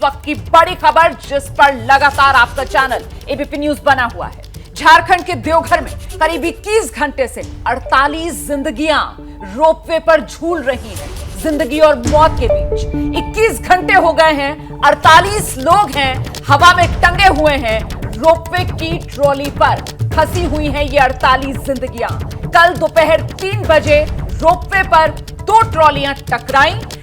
वक्त की बड़ी खबर जिस पर लगातार आपका चैनल एबीपी न्यूज बना हुआ है। झारखंड के देवघर में करीब 21 घंटे से 48 जिंदगियां रोपवे पर झूल रही हैं। जिंदगी और मौत के बीच 21 घंटे हो गए हैं। 48 लोग हैं हवा में टंगे हुए हैं। रोपवे की ट्रॉली पर फंसी हुई हैं ये 48 जिंदगियां। कल दोपहर 3 बजे रोपवे पर 2 ट्रॉलियां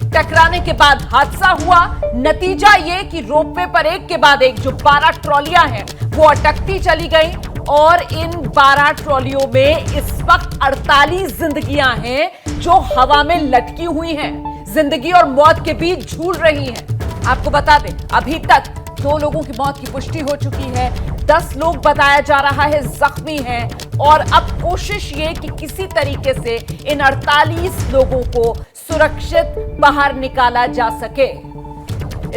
टकराने के बाद हादसा हुआ। नतीजा ये कि रोपवे पर एक के बाद एक जो 12 ट्रॉलियां हैं वो अटकती चली गई और इन 12 ट्रॉलियों में इस वक्त 48 जिंदगियां हैं जो हवा में लटकी हुई हैं, जिंदगी और मौत के बीच झूल रही हैं। आपको बता दें अभी तक 2 लोगों की मौत की पुष्टि हो चुकी है। 10 लोग बताया जा रहा है जख्मी हैं और अब कोशिश ये कि किसी तरीके से इन 48 लोगों को सुरक्षित बाहर निकाला जा सके।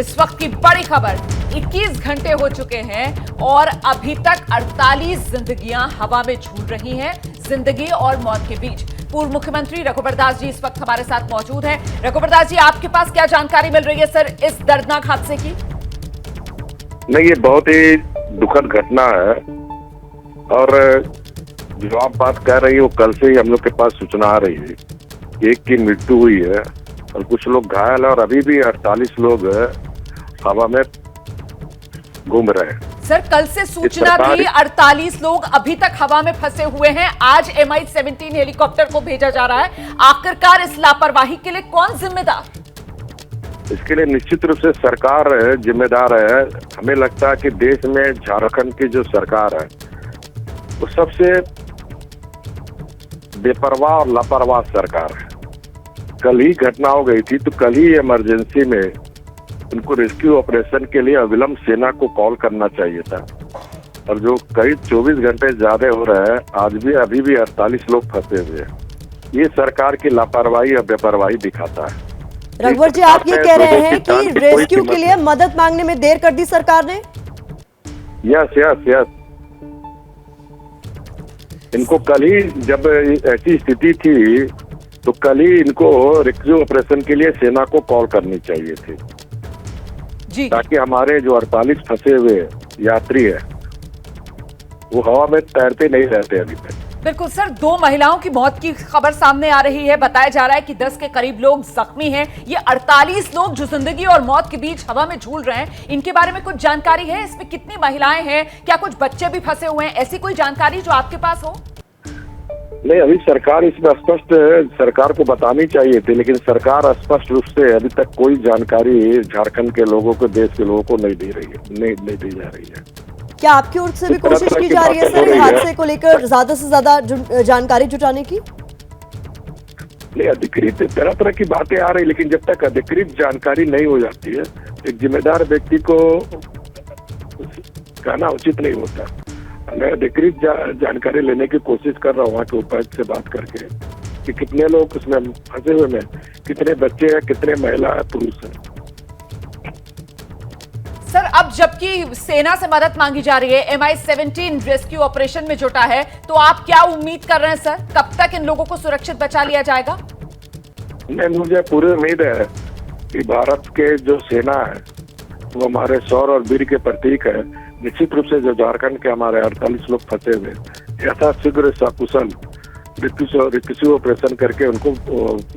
इस वक्त की बड़ी खबर 21 घंटे हो चुके हैं और अभी तक 48 जिंदगियां हवा में झूल रही हैं, जिंदगी और मौत के बीच। पूर्व मुख्यमंत्री रघुवर दास जी इस वक्त हमारे साथ मौजूद हैं। रघुवर दास जी, आपके पास क्या जानकारी मिल रही है सर इस दर्दनाक हादसे की? नहीं, ये बहुत ही दुखद घटना है और जो आप बात कह रही है वो कल से ही हम लोग के पास सूचना आ रही है। एक की मृत्यु हुई है और कुछ लोग घायल है और अभी भी 48 लोग हवा में घूम रहे हैं। सर, कल से सूचना थी 48 लोग अभी तक हवा में फंसे हुए हैं। आज MI-17 हेलीकॉप्टर को भेजा जा रहा है। आखिरकार इस लापरवाही के लिए कौन जिम्मेदार? इसके लिए निश्चित रूप से सरकार जिम्मेदार है। हमें लगता है कि देश में झारखंड की जो सरकार है वो सबसे बेपरवाह और लापरवाह सरकार है। कल ही घटना हो गई थी तो कल ही इमरजेंसी में उनको रेस्क्यू ऑपरेशन के लिए अविलंब सेना को कॉल करना चाहिए था और जो करीब 24 घंटे ज्यादा हो रहे हैं आज भी अभी भी 48 लोग फंसे हुए हैं। ये सरकार की लापरवाही और बेपरवाही दिखाता है। रघुवर जी, आप ये कह रहे हैं कि रेस्क्यू के लिए मदद मांगने में देर कर दी सरकार ने? यस। इनको कल ही जब ऐसी स्थिति थी तो कल ही इनको रेस्क्यू ऑपरेशन के लिए सेना को कॉल करनी चाहिए थी जी, ताकि हमारे जो 48 फंसे हुए यात्री है वो हवा में तैरते नहीं रहते अभी तक। बिल्कुल सर, 2 महिलाओं की मौत की खबर सामने आ रही है। बताया जा रहा है कि 10 के करीब लोग जख्मी हैं। ये 48 लोग जो जिंदगी और मौत के बीच हवा में झूल रहे हैं, इनके बारे में कुछ जानकारी है? इसमें कितनी महिलाएं हैं? क्या कुछ बच्चे भी फंसे हुए हैं? ऐसी कोई जानकारी जो आपके पास हो? नहीं, अभी सरकार इसमें स्पष्ट सरकार को बतानी चाहिए थी, लेकिन सरकार स्पष्ट रूप से अभी तक कोई जानकारी झारखंड के लोगों को, देश के लोगों को नहीं दी रही है, नहीं दी जा रही है। क्या आपकी ओर से भी कोशिश की जा रही है सर हादसे को लेकर ज्यादा से ज्यादा जानकारी जुटाने की? नहीं, अधिकृत तरह तरह की बातें आ रही, लेकिन जब तक अधिकृत जानकारी नहीं हो जाती है एक जिम्मेदार व्यक्ति को कहना उचित नहीं होता। मैं अधिकृत जानकारी लेने की कोशिश कर रहा हूँ वहाँ के उपायुक्त से बात करके कि कितने लोग उसमें फंसे हुए में, कितने बच्चे हैं, कितने महिला पुरुष हैं। सर, अब जबकि सेना से मदद मांगी जा रही है, MI-17 रेस्क्यू ऑपरेशन में जुटा है, तो आप क्या उम्मीद कर रहे हैं सर? कब तक इन लोगों को सुरक्षित बचा लिया जाएगा? नहीं, मुझे पूरी उम्मीद है कि भारत के जो सेना है वो हमारे शौर्य और वीर के प्रतीक है। निश्चित रूप से जो झारखंड के हमारे 48 लोग फंसे हुए यथाशीघ्र सकुशल रेस्क्यू ऑपरेशन करके उनको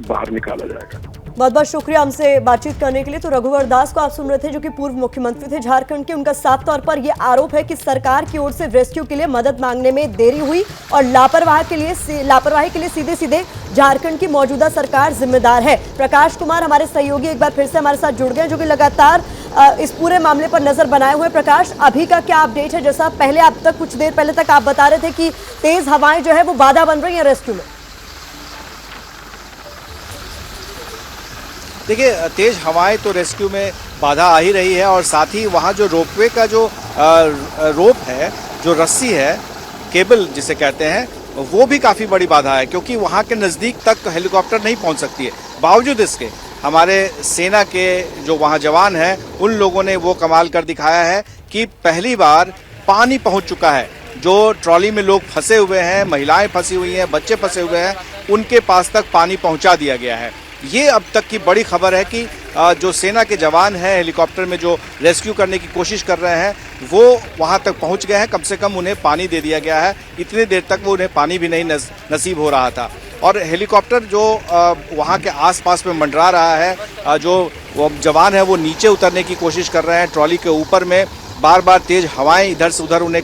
बाहर निकाला जाएगा। बहुत बहुत शुक्रिया हमसे बातचीत करने के लिए। तो रघुवर दास को आप सुन रहे थे जो कि पूर्व मुख्यमंत्री थे झारखंड के। उनका साफ तौर पर यह आरोप है कि सरकार की ओर से रेस्क्यू के लिए मदद मांगने में देरी हुई और लापरवाही के लिए सीधे सीधे झारखंड की मौजूदा सरकार जिम्मेदार है। प्रकाश कुमार हमारे सहयोगी एक बार फिर से हमारे साथ जुड़ गए जो कि लगातार इस पूरे मामले पर नजर बनाए हुए। प्रकाश, अभी का क्या अपडेट है? जैसा पहले आप तक कुछ देर पहले तक आप बता रहे थे कि तेज हवाएं जो है वो बाधा बन रही है रेस्क्यू में। देखिए, तेज हवाएं तो रेस्क्यू में बाधा आ ही रही है और साथ ही वहाँ जो रोपवे का जो रोप है, जो रस्सी है, केबल जिसे कहते हैं, वो भी काफ़ी बड़ी बाधा है क्योंकि वहाँ के नज़दीक तक हेलीकॉप्टर नहीं पहुँच सकती है। बावजूद इसके हमारे सेना के जो वहाँ जवान हैं उन लोगों ने वो कमाल कर दिखाया है कि पहली बार पानी पहुँच चुका है। जो ट्रॉली में लोग फंसे हुए हैं, महिलाएं फंसी हुई हैं, बच्चे फंसे हुए हैं, उनके पास तक पानी पहुँचा दिया गया है। ये अब तक की बड़ी खबर है कि जो सेना के जवान हैं हेलीकॉप्टर में जो रेस्क्यू करने की कोशिश कर रहे हैं वो वहां तक पहुंच गए हैं। कम से कम उन्हें पानी दे दिया गया है, इतनी देर तक वो उन्हें पानी भी नहीं नसीब हो रहा था। और हेलीकॉप्टर जो वहां के आसपास में मंडरा रहा है, जो वो जवान है वो नीचे उतरने की कोशिश कर रहे हैं ट्रॉली के ऊपर में, बार बार तेज हवाएं इधर से उधर उन्हें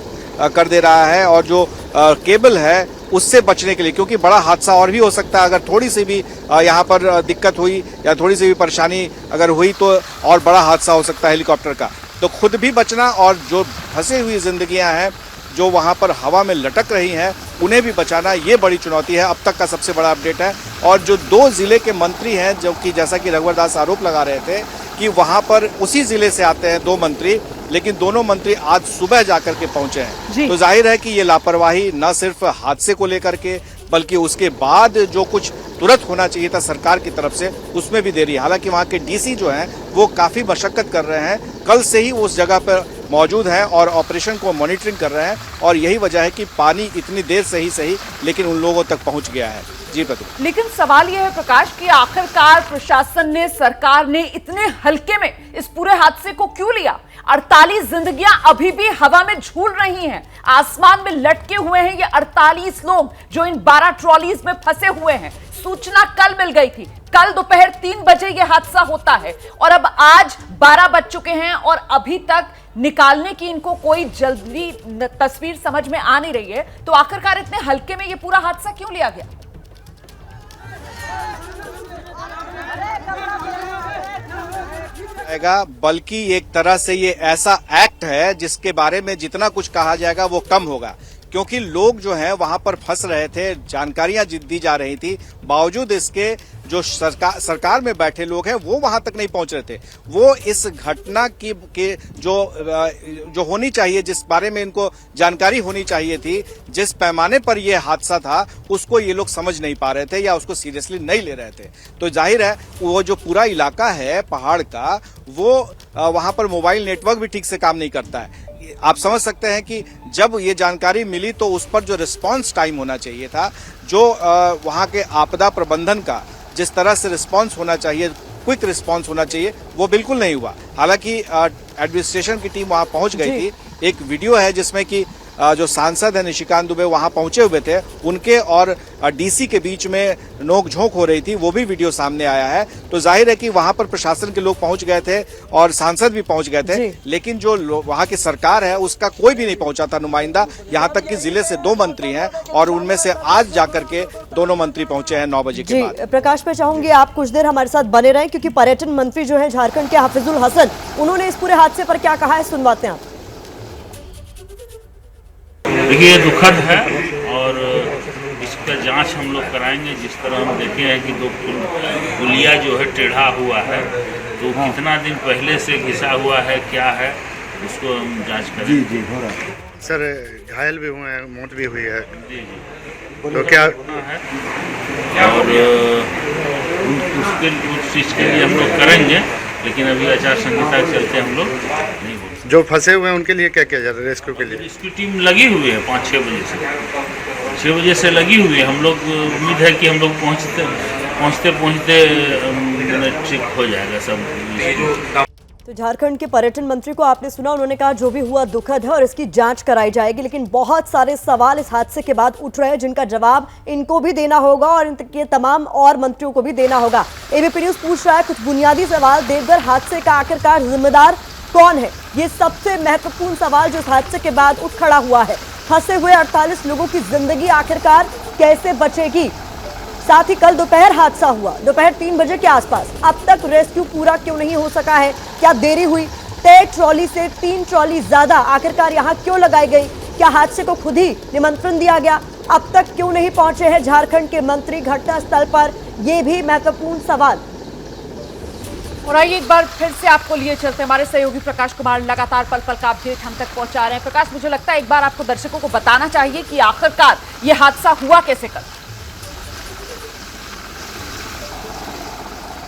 कर दे रहा है। और जो केबल है उससे बचने के लिए, क्योंकि बड़ा हादसा और भी हो सकता है अगर थोड़ी सी भी यहाँ पर दिक्कत हुई या थोड़ी सी भी परेशानी अगर हुई तो और बड़ा हादसा हो सकता है हेलीकॉप्टर का। तो खुद भी बचना और जो फंसी हुई जिंदगियां हैं जो वहां पर हवा में लटक रही हैं उन्हें भी बचाना, ये बड़ी चुनौती है। अब तक का सबसे बड़ा अपडेट है। और जो 2 जिले के मंत्री हैं, जो कि जैसा कि रघुवर दास आरोप लगा रहे थे कि वहां पर उसी जिले से आते हैं 2 मंत्री, लेकिन दोनों मंत्री आज सुबह जाकर के पहुंचे हैं। तो जाहिर है कि ये लापरवाही न सिर्फ हादसे को लेकर के बल्कि उसके बाद जो कुछ तुरंत होना चाहिए था सरकार की तरफ से उसमें भी देरी है। हालांकि वहां के डीसी जो हैं वो काफी मशक्कत कर रहे हैं, कल से ही वो उस जगह पर मौजूद हैं और ऑपरेशन को मॉनिटरिंग कर रहे हैं। और यही वजह है कि पानी इतनी देर से ही सही लेकिन उन लोगों तक पहुंच गया है। जी प्रतिभा। लेकिन सवाल यह है प्रकाश कि आखिरकार प्रशासन ने, सरकार ने इतने हल्के में इस पूरे हादसे को क्यों लिया? 48 जिंदगियां अभी भी हवा में झूल रही हैं, आसमान में लटके हुए हैं ये 48 लोग जो इन 12 ट्रॉलीज में फंसे हुए हैं। सूचना कल मिल गई थी, कल दोपहर 3 बजे यह हादसा होता है और अब आज 12 बज चुके हैं और अभी तक निकालने की इनको कोई जल्दी तस्वीर समझ में आ नहीं रही है। तो आखिरकार इतने हल्के में यह पूरा हादसा क्यों लिया गया? बल्कि एक तरह से ये ऐसा एक्ट है जिसके बारे में जितना कुछ कहा जाएगा वो कम होगा, क्योंकि लोग जो हैं वहां पर फंस रहे थे, जानकारियां दी जा रही थी, बावजूद इसके जो सरकार में बैठे लोग हैं वो वहां तक नहीं पहुंच रहे थे। वो इस घटना की जो होनी चाहिए, जिस बारे में इनको जानकारी होनी चाहिए थी, जिस पैमाने पर यह हादसा था उसको ये लोग समझ नहीं पा रहे थे या उसको सीरियसली नहीं ले रहे थे। तो जाहिर है वो जो पूरा इलाका है पहाड़ का, वो वहां पर मोबाइल नेटवर्क भी ठीक से काम नहीं करता है। आप समझ सकते हैं कि जब ये जानकारी मिली तो उस पर जो रिस्पांस टाइम होना चाहिए था, जो वहां के आपदा प्रबंधन का जिस तरह से रिस्पांस होना चाहिए, क्विक रिस्पांस होना चाहिए, वो बिल्कुल नहीं हुआ। हालांकि एडमिनिस्ट्रेशन की टीम वहां पहुंच गई थी। एक वीडियो है जिसमें कि जो सांसद है निशिकांत दुबे वहां पहुंचे हुए थे, उनके और डीसी के बीच में नोकझोंक हो रही थी, वो भी वीडियो सामने आया है। तो जाहिर है कि वहां पर प्रशासन के लोग पहुंच गए थे और सांसद भी पहुंच गए थे, लेकिन जो वहां की सरकार है उसका कोई भी नहीं पहुंचा था नुमाइंदा। यहाँ तक कि जिले से 2 मंत्री हैं और उनमें से आज जाकर के दोनों मंत्री पहुंचे हैं 9 बजे के बाद। प्रकाश, मैं चाहूंगी आप कुछ देर हमारे साथ बने रहें, क्योंकि पर्यटन मंत्री जो है झारखंड के हाफिजुल हसन, उन्होंने इस पूरे हादसे पर क्या कहा है, सुनवाते हैं आप। देखिए, ये दुखद है और इसका जांच हम लोग कराएंगे। जिस तरह हम देखे हैं कि 2 पुलिया जो है टेढ़ा हुआ है, तो कितना दिन पहले से घिसा हुआ है, क्या है, उसको हम जांच करेंगे। जी हो रहा है सर, घायल भी हुए हैं, मौत भी हुई है। जी तो क्या है और उस चीज़ के लिए हम लोग करेंगे, लेकिन अभी आचार संहिता के चलते हम लोग नहीं बोल सकते। जो फंसे हुए हैं उनके लिए क्या किया जा रहा है रेस्क्यू के लिए? रेस्क्यू टीम लगी हुई है 5-6 बजे से, 6 बजे से लगी हुई है। हम लोग उम्मीद है कि हम लोग पहुँचते ठीक हो जाएगा सब। तो झारखंड के पर्यटन मंत्री को आपने सुना, उन्होंने कहा जो भी हुआ दुखद है और इसकी जांच कराई जाएगी, लेकिन बहुत सारे सवाल इस हादसे के बाद उठ रहे हैं जिनका जवाब इनको भी देना होगा और इनके तमाम और मंत्रियों को भी देना होगा। एबीपी न्यूज पूछ रहा है कुछ बुनियादी सवाल। देवघर हादसे का आखिरकार जिम्मेदार कौन है? ये सबसे महत्वपूर्ण सवाल जो इस हादसे के बाद उठ खड़ा हुआ है। फंसे हुए 48 लोगों की जिंदगी आखिरकार कैसे बचेगी? साथ ही कल दोपहर हादसा हुआ, दोपहर 3 बजे के आसपास। अब तक रेस्क्यू पूरा क्यों नहीं हो सका है? क्या देरी हुई? तय ट्रॉली से 3 ट्रॉली ज्यादा आखिरकार यहाँ क्यों लगाई गई? क्या हादसे को खुद ही निमंत्रण दिया गया? अब तक क्यों नहीं पहुंचे हैं झारखंड के मंत्री घटना स्थल पर? ये भी महत्वपूर्ण सवाल। और आइए एक बार फिर से आपको लिए चलते, हमारे सहयोगी प्रकाश कुमार लगातार पल पल का अपडेट हम तक पहुंचा रहे हैं। प्रकाश, मुझे लगता है एक बार आपको दर्शकों को बताना चाहिए कि आखिरकार ये हादसा हुआ कैसे कल।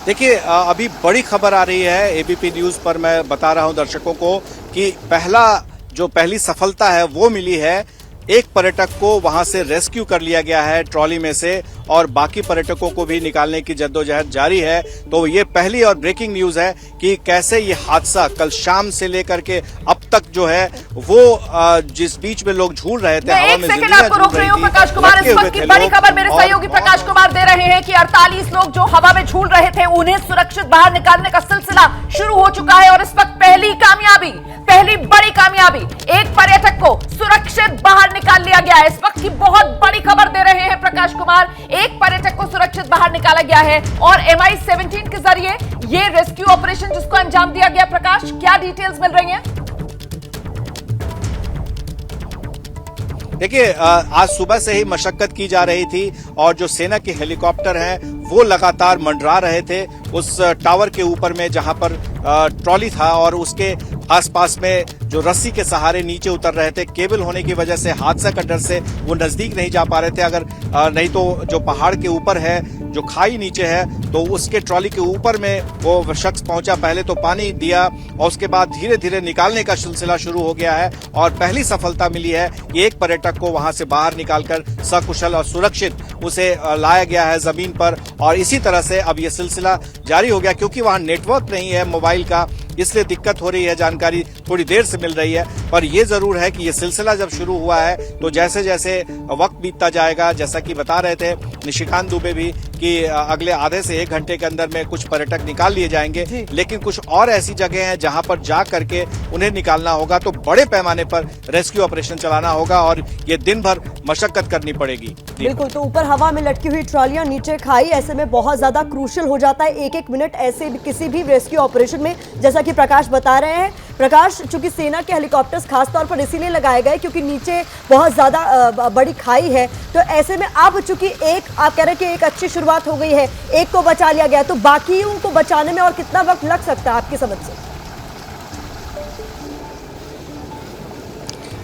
देखिए, अभी बड़ी खबर आ रही है एबीपी न्यूज पर। मैं बता रहा हूं दर्शकों को कि पहली सफलता है वो मिली है एक पर्यटक को वहां से रेस्क्यू कर लिया गया है ट्रॉली में से और बाकी पर्यटकों को भी निकालने की जद्दोजहद जारी है। तो ये पहली और ब्रेकिंग न्यूज है कि कैसे ये हादसा कल शाम से लेकर के अब तक जो है वो जिस बीच में लोग झूल रहे थे, हवा में जिंदगियां आपको रोक रही हूं प्रकाश कुमार। इस वक्त की बड़ी खबर मेरे सहयोगी प्रकाश कुमार दे रहे हैं कि 48 लोग जो हवा में झूल रहे थे उन्हें सुरक्षित बाहर निकालने का सिलसिला शुरू हो चुका है और इस वक्त पहली बड़ी कामयाबी, एक पर्यटक को सुरक्षित बाहर निकाल लिया गया है। इस वक्त की बहुत बड़ी खबर दे रहे हैं प्रकाश कुमार, एक पर्यटक को सुरक्षित बाहर निकाला गया है और MI-17 के जरिए ये रेस्क्यू ऑपरेशन जिसको अंजाम दिया गया। प्रकाश, क्या डिटेल्स मिल रही हैं? देखिए, आज सुबह से ही मशक्कत की जा रही थी और जो सेना के हेलीकॉप्टर हैं वो लगातार मंडरा रहे थे उस टावर के ऊपर में जहां पर ट्रॉली था और उसके आसपास में जो रस्सी के सहारे नीचे उतर रहे थे। केबल होने की वजह से, हादसा का डर से वो नजदीक नहीं जा पा रहे थे। अगर नहीं तो जो पहाड़ के ऊपर है, जो खाई नीचे है, तो उसके ट्रॉली के ऊपर में वो शख्स पहुंचा। पहले तो पानी दिया और उसके बाद धीरे धीरे निकालने का सिलसिला शुरू हो गया है और पहली सफलता मिली है। एक पर्यटक को वहां से बाहर निकालकर सकुशल और सुरक्षित उसे लाया गया है जमीन पर और इसी तरह से अब यह सिलसिला जारी हो गया। क्योंकि वहां नेटवर्क नहीं है मोबाइल का, इसलिए दिक्कत हो रही है, जानकारी थोड़ी देर से मिल रही है। पर यह जरूर है कि यह सिलसिला जब शुरू हुआ है तो जैसे जैसे वक्त बीतता जाएगा, जैसा कि बता रहे थे निशिकांत दुबे भी कि अगले आधे से 1 घंटे के अंदर में कुछ पर्यटक निकाल लिए जाएंगे। लेकिन कुछ और ऐसी जगह हैं जहां पर जा करके उन्हें निकालना होगा, तो बड़े पैमाने पर रेस्क्यू ऑपरेशन चलाना होगा और ये दिन भर मशक्कत करनी पड़ेगी। बिल्कुल, तो ऊपर हवा में लटकी हुई ट्रॉलियां, नीचे खाई, ऐसे में बहुत ज्यादा क्रूशियल हो जाता है एक मिनट ऐसे किसी भी रेस्क्यू ऑपरेशन में, जैसा कि प्रकाश बता रहे हैं। प्रकाश, चूंकि सेना के हेलीकॉप्टर्स खासतौर पर इसीलिए लगाए गए क्योंकि नीचे बहुत ज्यादा बड़ी खाई है, तो ऐसे में अब चूंकि आप कह रहे हैं कि एक अच्छी शुरुआत हो गई है, एक को बचा लिया गया, तो बाकियों को बचाने में और कितना वक्त लग सकता है आपकी समझ से?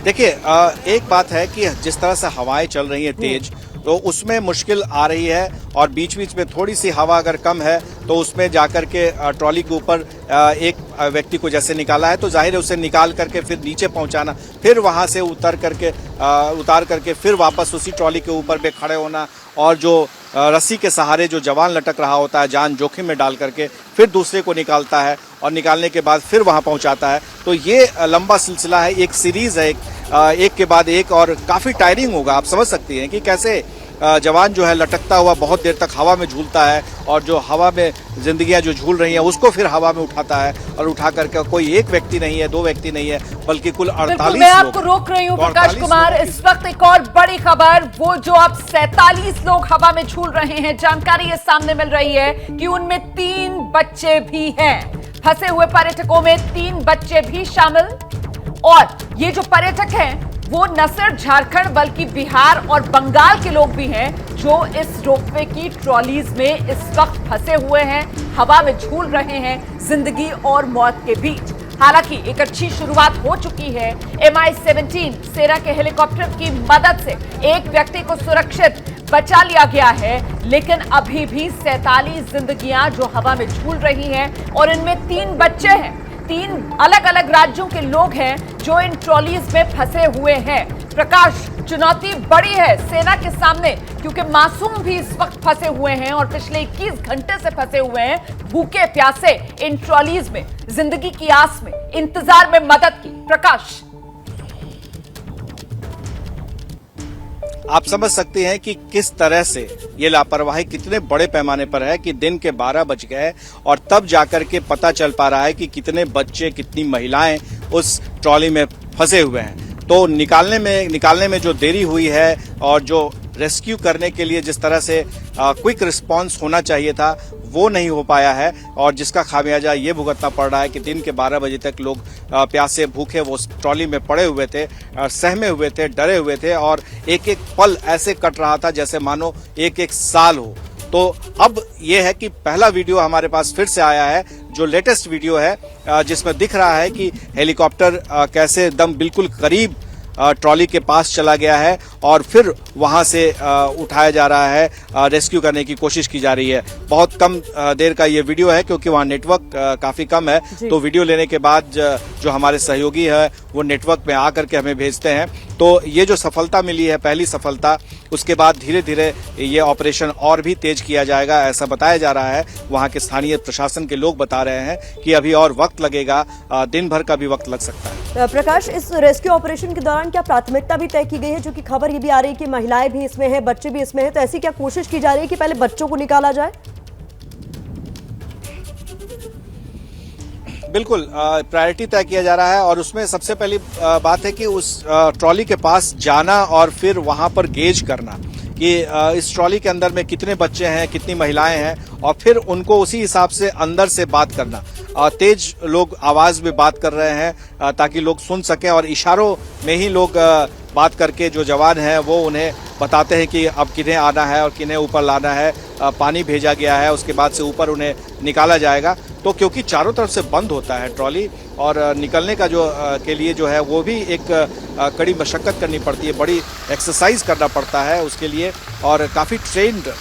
देखिए, एक बात है कि जिस तरह से हवाएं चल रही हैं तेज, तो उसमें मुश्किल आ रही है और बीच बीच में थोड़ी सी हवा अगर कम है तो उसमें जाकर के ट्रॉली के ऊपर एक व्यक्ति को जैसे निकाला है तो जाहिर है उसे निकाल करके फिर नीचे पहुंचाना, फिर वहां से उतार करके फिर वापस उसी ट्रॉली के ऊपर पे खड़े होना और जो रस्सी के सहारे जो जवान लटक रहा होता है जान जोखिम में डाल करके फिर दूसरे को निकालता है और निकालने के बाद फिर वहां पहुंचाता है। तो ये लंबा सिलसिला है, एक सीरीज है, एक के बाद एक और काफी टायरिंग होगा। आप समझ सकती हैं कि कैसे जवान जो है लटकता हुआ बहुत देर तक हवा में झूलता है और जो हवा में जिंदगियां जो झूल रही हैं उसको फिर हवा में उठाता है और उठा करके कोई एक व्यक्ति नहीं है, 2 व्यक्ति नहीं है, बल्कि कुल 48 मैं आपको रोक रही हूं प्रकाश कुमार। इस वक्त एक और बड़ी खबर, वो जो अब 47 लोग हवा में झूल रहे हैं, जानकारी ये सामने मिल रही है कि उनमें 3 बच्चे भी हैं। फंसे हुए पर्यटकों में 3 बच्चे भी शामिल और ये जो पर्यटक हैं वो न सिर्फ झारखंड बल्कि बिहार और बंगाल के लोग भी हैं जो इस रोपवे की ट्रॉलीज में इस वक्त फंसे हुए हैं, हवा में झूल रहे हैं जिंदगी और मौत के बीच। हालांकि एक अच्छी शुरुआत हो चुकी है। MI-17 सेना के हेलीकॉप्टर की मदद से एक व्यक्ति को सुरक्षित बचा लिया गया है, लेकिन अभी भी 47 जिंदगियां जो हवा में झूल रही हैं और इनमें 3 बच्चे हैं। 3 अलग अलग राज्यों के लोग हैं जो इन ट्रॉलीज में फंसे हुए हैं। प्रकाश, चुनौती बड़ी है सेना के सामने क्योंकि मासूम भी इस वक्त फंसे हुए हैं और पिछले 21 घंटे से फंसे हुए हैं, भूखे प्यासे इन ट्रॉलीज में, जिंदगी की आस में, इंतजार में मदद की। प्रकाश, आप समझ सकते हैं कि किस तरह से ये लापरवाही कितने बड़े पैमाने पर है कि दिन के 12 बज गए और तब जाकर के पता चल पा रहा है कि कितने बच्चे, कितनी महिलाएं उस ट्रॉली में फंसे हुए हैं। तो निकालने में जो देरी हुई है और जो रेस्क्यू करने के लिए जिस तरह से क्विक रिस्पांस होना चाहिए था वो नहीं हो पाया है और जिसका खामियाजा ये भुगतना पड़ रहा है कि दिन के 12 बजे तक लोग प्यासे भूखे वो ट्रॉली में पड़े हुए थे, सहमे हुए थे, डरे हुए थे और एक एक पल ऐसे कट रहा था जैसे मानो एक एक साल हो। तो अब ये है कि पहला वीडियो हमारे पास फिर से आया है, जो लेटेस्ट वीडियो है जिसमें दिख रहा है कि हेलीकॉप्टर कैसे एकदम बिल्कुल करीब ट्रॉली के पास चला गया है और फिर वहां से उठाया जा रहा है, रेस्क्यू करने की कोशिश की जा रही है। बहुत कम देर का ये वीडियो है क्योंकि वहां नेटवर्क काफी कम है, तो वीडियो लेने के बाद जो हमारे सहयोगी है वो नेटवर्क में आकर के हमें भेजते हैं तो ये जो सफलता मिली है, पहली सफलता, उसके बाद धीरे धीरे ये ऑपरेशन और भी तेज किया जाएगा, ऐसा बताया जा रहा है। वहां के स्थानीय प्रशासन के लोग बता रहे हैं कि अभी और वक्त लगेगा, दिन भर का भी वक्त लग सकता है। प्रकाश, इस रेस्क्यू ऑपरेशन के दौरान क्या प्राथमिकता भी तय की गई है? जो कि खबर ये भी आ रही है कि महिलाएं भी इसमें हैं, बच्चे भी इसमें हैं, तो ऐसी क्या कोशिश की जा रही है कि पहले बच्चों को निकाला जाए? बिल्कुल, प्रायोरिटी तय किया जा रहा है और उसमें सबसे पहली बात है कि उस ट्रॉली के पास जाना और फिर वहां पर गेज करना कि इस ट्रॉली के अंदर में कितने बच्चे हैं, कितनी महिलाएं हैं, और फिर उनको उसी हिसाब से अंदर से बात करना। तेज लोग आवाज में बात कर रहे हैं ताकि लोग सुन सकें, और इशारों में ही लोग बात करके जो जवान हैं वो उन्हें बताते हैं कि अब किन्हें आना है और किन्हें ऊपर लाना है। पानी भेजा गया है, उसके बाद से ऊपर उन्हें निकाला जाएगा। तो क्योंकि चारों तरफ से बंद होता है ट्रॉली, और निकलने का जो के लिए जो है वो भी एक कड़ी मशक्कत करनी पड़ती है, बड़ी एक्सरसाइज करना पड़ता है उसके लिए, और काफ़ी ट्रेंड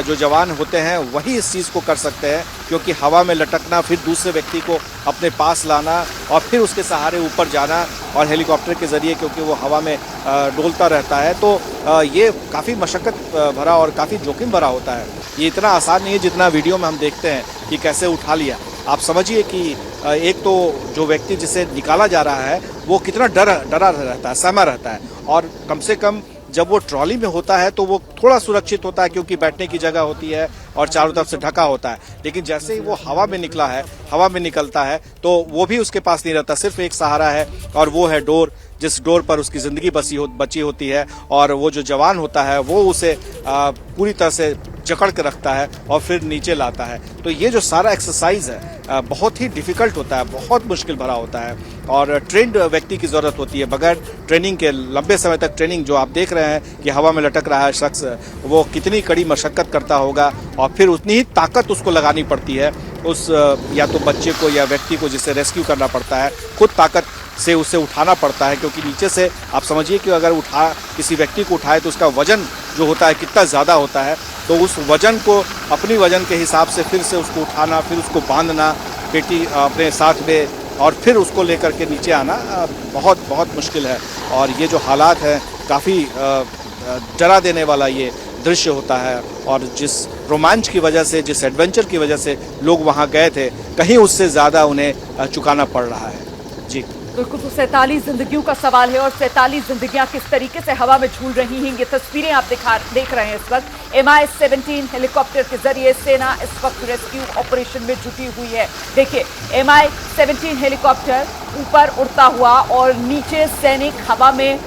जो जवान होते हैं वही इस चीज़ को कर सकते हैं, क्योंकि हवा में लटकना, फिर दूसरे व्यक्ति को अपने पास लाना और फिर उसके सहारे ऊपर जाना, और हेलीकॉप्टर के ज़रिए क्योंकि वो हवा में डोलता रहता है, तो ये काफ़ी मशक्क़त भरा और काफ़ी जोखिम भरा होता है। ये इतना आसान नहीं है जितना वीडियो में हम देखते हैं कि कैसे उठा लिया। आप समझिए कि एक तो जो व्यक्ति जिसे निकाला जा रहा है वो कितना डरा रहता है, सहमा रहता है, और कम से कम जब वो ट्रॉली में होता है तो वो थोड़ा सुरक्षित होता है क्योंकि बैठने की जगह होती है और चारों तरफ से ढका होता है। लेकिन जैसे ही वो हवा में निकलता है तो वो भी उसके पास नहीं रहता, सिर्फ एक सहारा है, और वो है डोर, जिस डोर पर उसकी जिंदगी बची होती है, और वो जो जवान होता है वो उसे पूरी तरह से जकड़ के रखता है और फिर नीचे लाता है। तो ये जो सारा एक्सरसाइज है बहुत ही डिफिकल्ट होता है, बहुत मुश्किल भरा होता है, और ट्रेंड व्यक्ति की जरूरत होती है। बगैर ट्रेनिंग के लंबे समय तक ट्रेनिंग, जो आप देख रहे हैं कि हवा में लटक रहा है शख्स, वो कितनी कड़ी मशक्कत करता होगा, और फिर उतनी ही ताकत उसको लगानी पड़ती है उस या तो बच्चे को या व्यक्ति को जिसे रेस्क्यू करना पड़ता है, खुद ताकत से उसे उठाना पड़ता है, क्योंकि नीचे से आप समझिए कि अगर किसी व्यक्ति को उठाए तो उसका वजन जो होता है कितना ज़्यादा होता है, तो उस वजन को अपनी वजन के हिसाब से फिर से उसको उठाना, फिर उसको बांधना पेटी अपने साथ में, और फिर उसको लेकर के नीचे आना बहुत बहुत मुश्किल है। और ये जो हालात हैं काफ़ी डरा देने वाला ये दृश्य होता है, और जिस रोमांच की वजह से, जिस एडवेंचर की वजह से लोग वहाँ गए थे, कहीं उससे ज़्यादा उन्हें चुकाना पड़ रहा है। जी बिल्कुल, तो 47 जिंदगियों का सवाल है, और 47 जिंदगियां किस तरीके से हवा में झूल रही हैं, ये तस्वीरें आप देख रहे हैं इस वक्त। MI-17 हेलीकॉप्टर के जरिए सेना इस वक्त रेस्क्यू ऑपरेशन में जुटी हुई है। देखिए, MI-17 हेलीकॉप्टर ऊपर उड़ता हुआ और नीचे सैनिक हवा में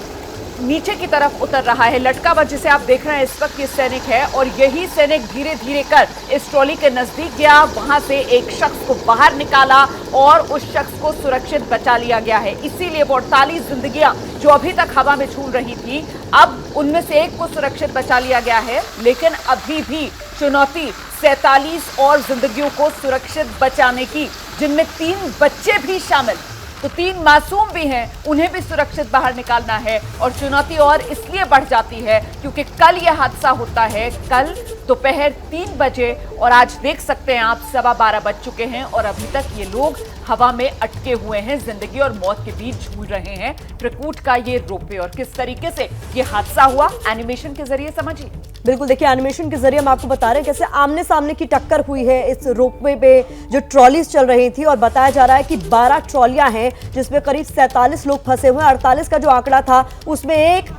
नीचे की तरफ उतर रहा है। लटका हुआ जिसे आप देख रहे हैं इस वक्त ये सैनिक है, और यही सैनिक धीरे धीरे कर इस ट्रॉली के नजदीक गया, वहां से एक शख्स को बाहर निकाला और उस शख्स को सुरक्षित बचा लिया गया है। इसीलिए वो 48 जिंदगियां जो अभी तक हवा में झूल रही थी, अब उनमें से एक को सुरक्षित बचा लिया गया है। लेकिन अभी भी चुनौती 47 और जिंदगियों को सुरक्षित बचाने की, जिनमें 3 बच्चे भी शामिल, तो 3 मासूम भी हैं, उन्हें भी सुरक्षित बाहर निकालना है। और चुनौती और इसलिए बढ़ जाती है क्योंकि कल यह हादसा होता है, कल दोपहर 3 बजे, और आज देख सकते हैं आप 12:15 बज चुके हैं और अभी तक ये लोग हवा में अटके हुए हैं, जिंदगी और मौत के बीच झूल रहे हैं। त्रिकूट का ये रोपवे, और किस तरीके से ये हादसा हुआ एनिमेशन के जरिए समझिए। बिल्कुल, देखिए एनिमेशन के जरिए हम आपको बता रहे हैं कैसे आमने सामने की टक्कर हुई है इस रोपवे पे जो ट्रॉलीज चल रही थी, और बताया जा रहा है कि 12 ट्रॉलियां हैं जिसमें करीब 47 लोग फंसे हुए हैं। 48 का जो आंकड़ा था उसमें एक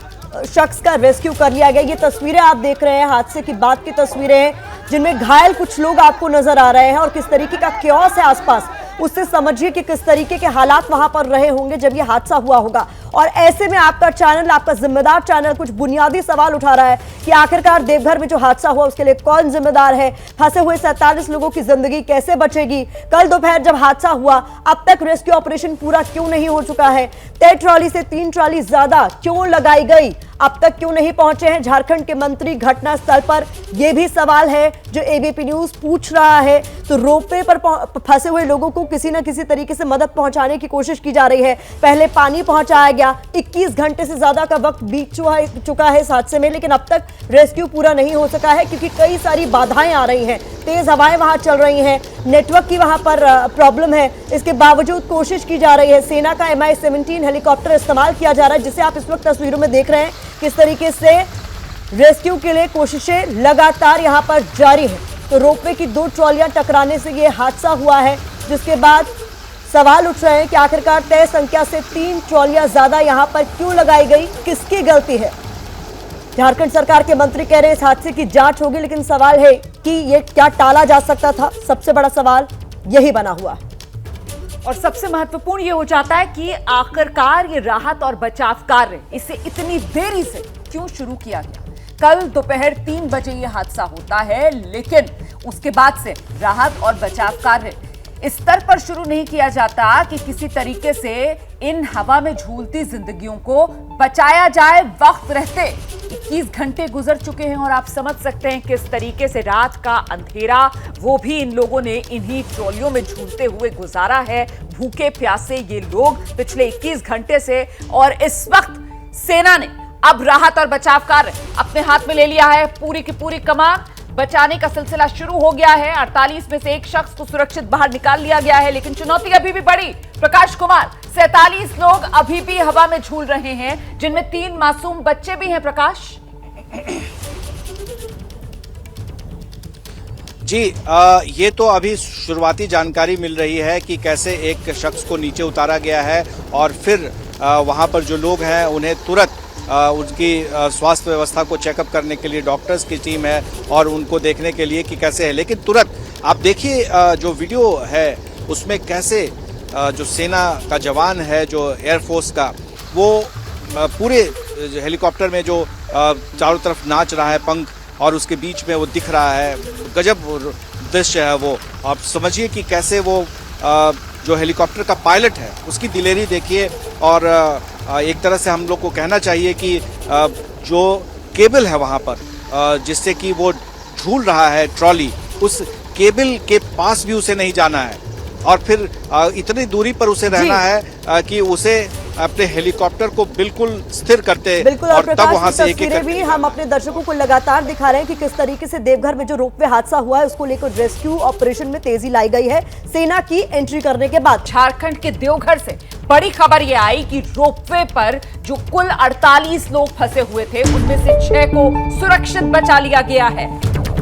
शख्स का रेस्क्यू कर लिया गया। ये तस्वीरें आप देख रहे हैं हादसे की बाद की तस्वीरें हैं, जिनमें घायल कुछ लोग आपको नजर आ रहे हैं, और किस तरीके का क्योस है आसपास, उससे समझिए कि किस तरीके के हालात वहां पर रहे होंगे जब ये हादसा हुआ होगा। और ऐसे में आपका चैनल, आपका जिम्मेदार चैनल कुछ बुनियादी सवाल उठा रहा है कि आखिरकार देवघर में जो हादसा हुआ उसके लिए कौन जिम्मेदार है, फंसे हुए 47 लोगों की जिंदगी कैसे बचेगी, कल दोपहर जब हादसा हुआ अब तक रेस्क्यू ऑपरेशन पूरा क्यों नहीं हो चुका है, तय ट्रॉली से 3 ट्रॉली ज्यादा क्यों लगाई गई, अब तक क्यों नहीं पहुंचे हैं झारखंड के मंत्री घटनास्थल पर, यह भी सवाल है जो एबीपी न्यूज पूछ रहा है। तो रोपवे पर फंसे हुए लोगों को किसी न किसी तरीके से मदद पहुंचाने की कोशिश की जा रही है। पहले पानी पहुंचाया गया, 21 घंटे से ज्यादा का वक्त बीत चुका है इस हादसे में, लेकिन अब तक रेस्क्यू पूरा नहीं हो सका है क्योंकि कई सारी बाधाएं आ रही हैं, तेज हवाएं वहां चल रही हैं, नेटवर्क की वहां पर प्रॉब्लम है। इसके बावजूद कोशिश की जा रही है। सेना का MI-17 हेलीकॉप्टर इस्तेमाल किया जा रहा है, जिसे आप इस वक्त तस्वीरों में देख रहे हैं। किस तरीके से रेस्क्यू के लिए कोशिशें लगातार यहां पर जारी है। तो रोपवे की 2 ट्रॉलियां टकराने से यह हादसा हुआ है, जिसके बाद सवाल उठ रहे हैं कि आखिरकार तय संख्या से 3 ट्रॉलियां ज्यादा यहां पर क्यों लगाई गई, किसकी गलती है। झारखंड सरकार के मंत्री कह रहे हैं इस हादसे की जांच होगी, लेकिन सवाल है कि यह क्या टाला जा सकता था। सबसे बड़ा सवाल यही बना हुआ है। और सबसे महत्वपूर्ण ये हो जाता है कि आखिरकार ये राहत और बचाव कार्य इसे इतनी देरी से क्यों शुरू किया गया। कल दोपहर 3 बजे ये हादसा होता है, लेकिन उसके बाद से राहत और बचाव कार्य इस स्तर पर शुरू नहीं किया जाता कि किसी तरीके से इन हवा में झूलती जिंदगियों को बचाया जाए। वक्त रहते 21 घंटे गुजर चुके हैं और आप समझ सकते हैं किस तरीके से रात का अंधेरा वो भी इन लोगों ने इन्हीं ट्रॉलियों में झूलते हुए गुजारा है। भूखे प्यासे ये लोग पिछले 21 घंटे से, और इस वक्त सेना ने अब राहत और बचाव कार्य अपने हाथ में ले लिया है। पूरी की पूरी कमान बचाने का सिलसिला शुरू हो गया है। 48 में से एक शख्स को सुरक्षित बाहर निकाल लिया गया है, लेकिन चुनौती अभी भी बड़ी। प्रकाश कुमार, 47 लोग अभी भी हवा में झूल रहे हैं, जिनमें 3 मासूम बच्चे भी हैं। प्रकाश जी, ये तो अभी शुरुआती जानकारी मिल रही है कि कैसे एक शख्स को नीचे उतारा गया है और फिर वहां पर जो लोग हैं उन्हें तुरंत उनकी स्वास्थ्य व्यवस्था को चेकअप करने के लिए डॉक्टर्स की टीम है और उनको देखने के लिए कि कैसे है। लेकिन तुरंत आप देखिए जो वीडियो है उसमें कैसे जो सेना का जवान है, जो एयरफोर्स का, वो पूरे हेलीकॉप्टर में जो चारों तरफ नाच रहा है पंख, और उसके बीच में वो दिख रहा है। गजब दृश्य है वो। आप समझिए कि कैसे वो जो हेलीकॉप्टर का पायलट है उसकी दिलेरी देखिए। और एक तरह से हम लोग को कहना चाहिए कि जो केबल है वहाँ पर जिससे कि वो झूल रहा है ट्रॉली, उस केबल के पास भी उसे नहीं जाना है और फिर इतनी दूरी पर उसे रहना है कि उसे अपने हेलीकॉप्टर को बिल्कुल स्थिर करते और तब वहां से एक तस्वीरें भी हम अपने दर्शकों को लगातार दिखा रहे हैं कि किस तरीके से देवघर में जो रोपवे हादसा हुआ है उसको लेकर रेस्क्यू ऑपरेशन में तेजी लाई गई है सेना की एंट्री करने के बाद। झारखंड के देवघर से बड़ी खबर यह आई कि रोपवे पर जो कुल 48 लोग फंसे हुए थे, उनमें से 6 को सुरक्षित बचा लिया गया है।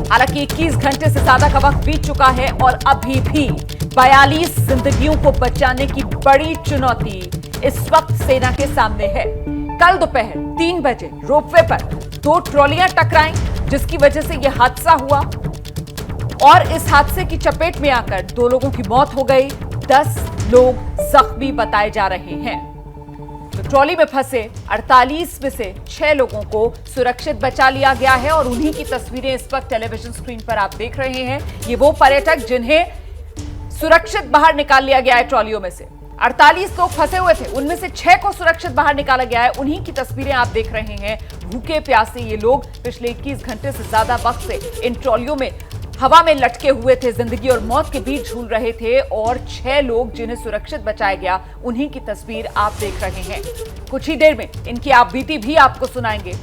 हालांकि 21 घंटे से ज्यादा का वक्त बीत चुका है और अभी भी 42 जिंदगियों को बचाने की बड़ी चुनौती इस वक्त सेना के सामने है। कल दोपहर 3 बजे रोपवे पर 2 ट्रॉलियां टकराईं, जिसकी वजह से यह हादसा हुआ और इस हादसे की चपेट में आकर 2 लोगों की मौत हो गई, 10 लोग जख्मी बताए जा रहे हैं। तो ट्रॉली में फंसे 48 में से 6 लोगों को सुरक्षित बचा लिया गया है और उन्हीं की तस्वीरें इस वक्त टेलीविजन स्क्रीन पर आप देख रहे हैं। ये वो पर्यटक जिन्हें सुरक्षित बाहर निकाल लिया गया है ट्रॉलियों में से। 48 लोग फंसे हुए थे, उनमें से 6 को सुरक्षित बाहर निकाला गया है। उन्हीं की तस्वीरें आप देख रहे हैं। भूखे प्यासे ये लोग पिछले 21 घंटे से ज्यादा वक्त से इन ट्रॉलियों में हवा में लटके हुए थे, जिंदगी और मौत के बीच झूल रहे थे और 6 लोग जिन्हें सुरक्षित बचाया गया, उन्हीं की तस्वीर आप देख रहे हैं। कुछ ही देर में इनकी आप बीती भी आपको सुनाएंगे।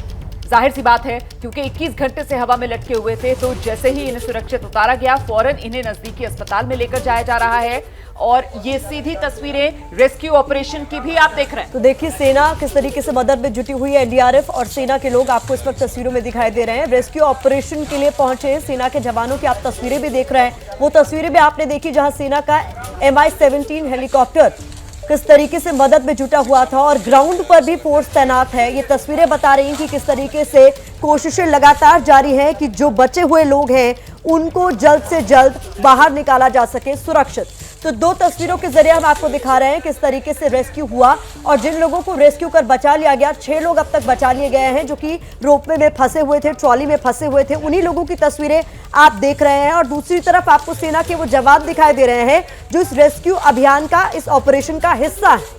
जाहिर सी बात है, क्योंकि 21 घंटे से हवा में लटके हुए थे, तो जैसे ही इन्हें सुरक्षित उतारा गया, फौरन इन्हें नजदीकी अस्पताल में लेकर जाया जा रहा है और ये सीधी तस्वीरें रेस्क्यू ऑपरेशन की भी आप देख रहे हैं। तो देखिए सेना किस तरीके से मदद में जुटी हुई है। एनडीआरएफ और सेना के लोग आपको इस वक्त तस्वीरों में दिखाई दे रहे हैं। रेस्क्यू ऑपरेशन के लिए पहुंचे सेना के जवानों की आप तस्वीरें भी देख रहे हैं। वो तस्वीरें भी आपने देखी जहां सेना का MI-17 हेलीकॉप्टर किस तरीके से मदद में जुटा हुआ था और ग्राउंड पर भी फोर्स तैनात है। ये तस्वीरें बता रही हैं कि किस तरीके से कोशिशें लगातार जारी हैं कि जो बचे हुए लोग हैं उनको जल्द से जल्द बाहर निकाला जा सके सुरक्षित। तो 2 तस्वीरों के जरिए हम आपको दिखा रहे हैं किस तरीके से रेस्क्यू हुआ और जिन लोगों को रेस्क्यू कर बचा लिया गया, 6 लोग अब तक बचा लिए गए हैं जो कि रोपवे में फंसे हुए थे, ट्रॉली में फंसे हुए थे। उन्हीं लोगों की तस्वीरें आप देख रहे हैं और दूसरी तरफ आपको सेना के वो जवान दिखाई दे रहे हैं जो इस रेस्क्यू अभियान का, इस ऑपरेशन का हिस्सा है।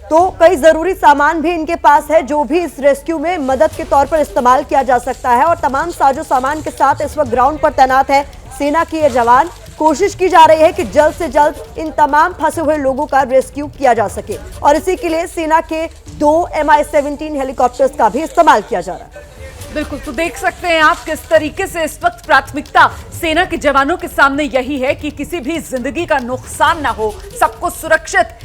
तो कई जरूरी सामान भी इनके पास है जो भी इस रेस्क्यू में मदद के तौर पर इस्तेमाल किया जा सकता है। और तमाम साजो सामान के साथ इस वक्त ग्राउंड पर तैनात है सेना के ये जवान। कोशिश की जा रही है कि जल्द से जल्द इन तमाम फंसे हुए लोगों का रेस्क्यू किया जा सके और इसी के लिए सेना के 2 MI-17 हेलीकॉप्टर्स का भी इस्तेमाल किया जा रहा है। बिल्कुल, तो देख सकते हैं आप किस तरीके से इस वक्त प्राथमिकता सेना के जवानों के सामने यही है कि किसी भी जिंदगी का नुकसान ना हो, सबको सुरक्षित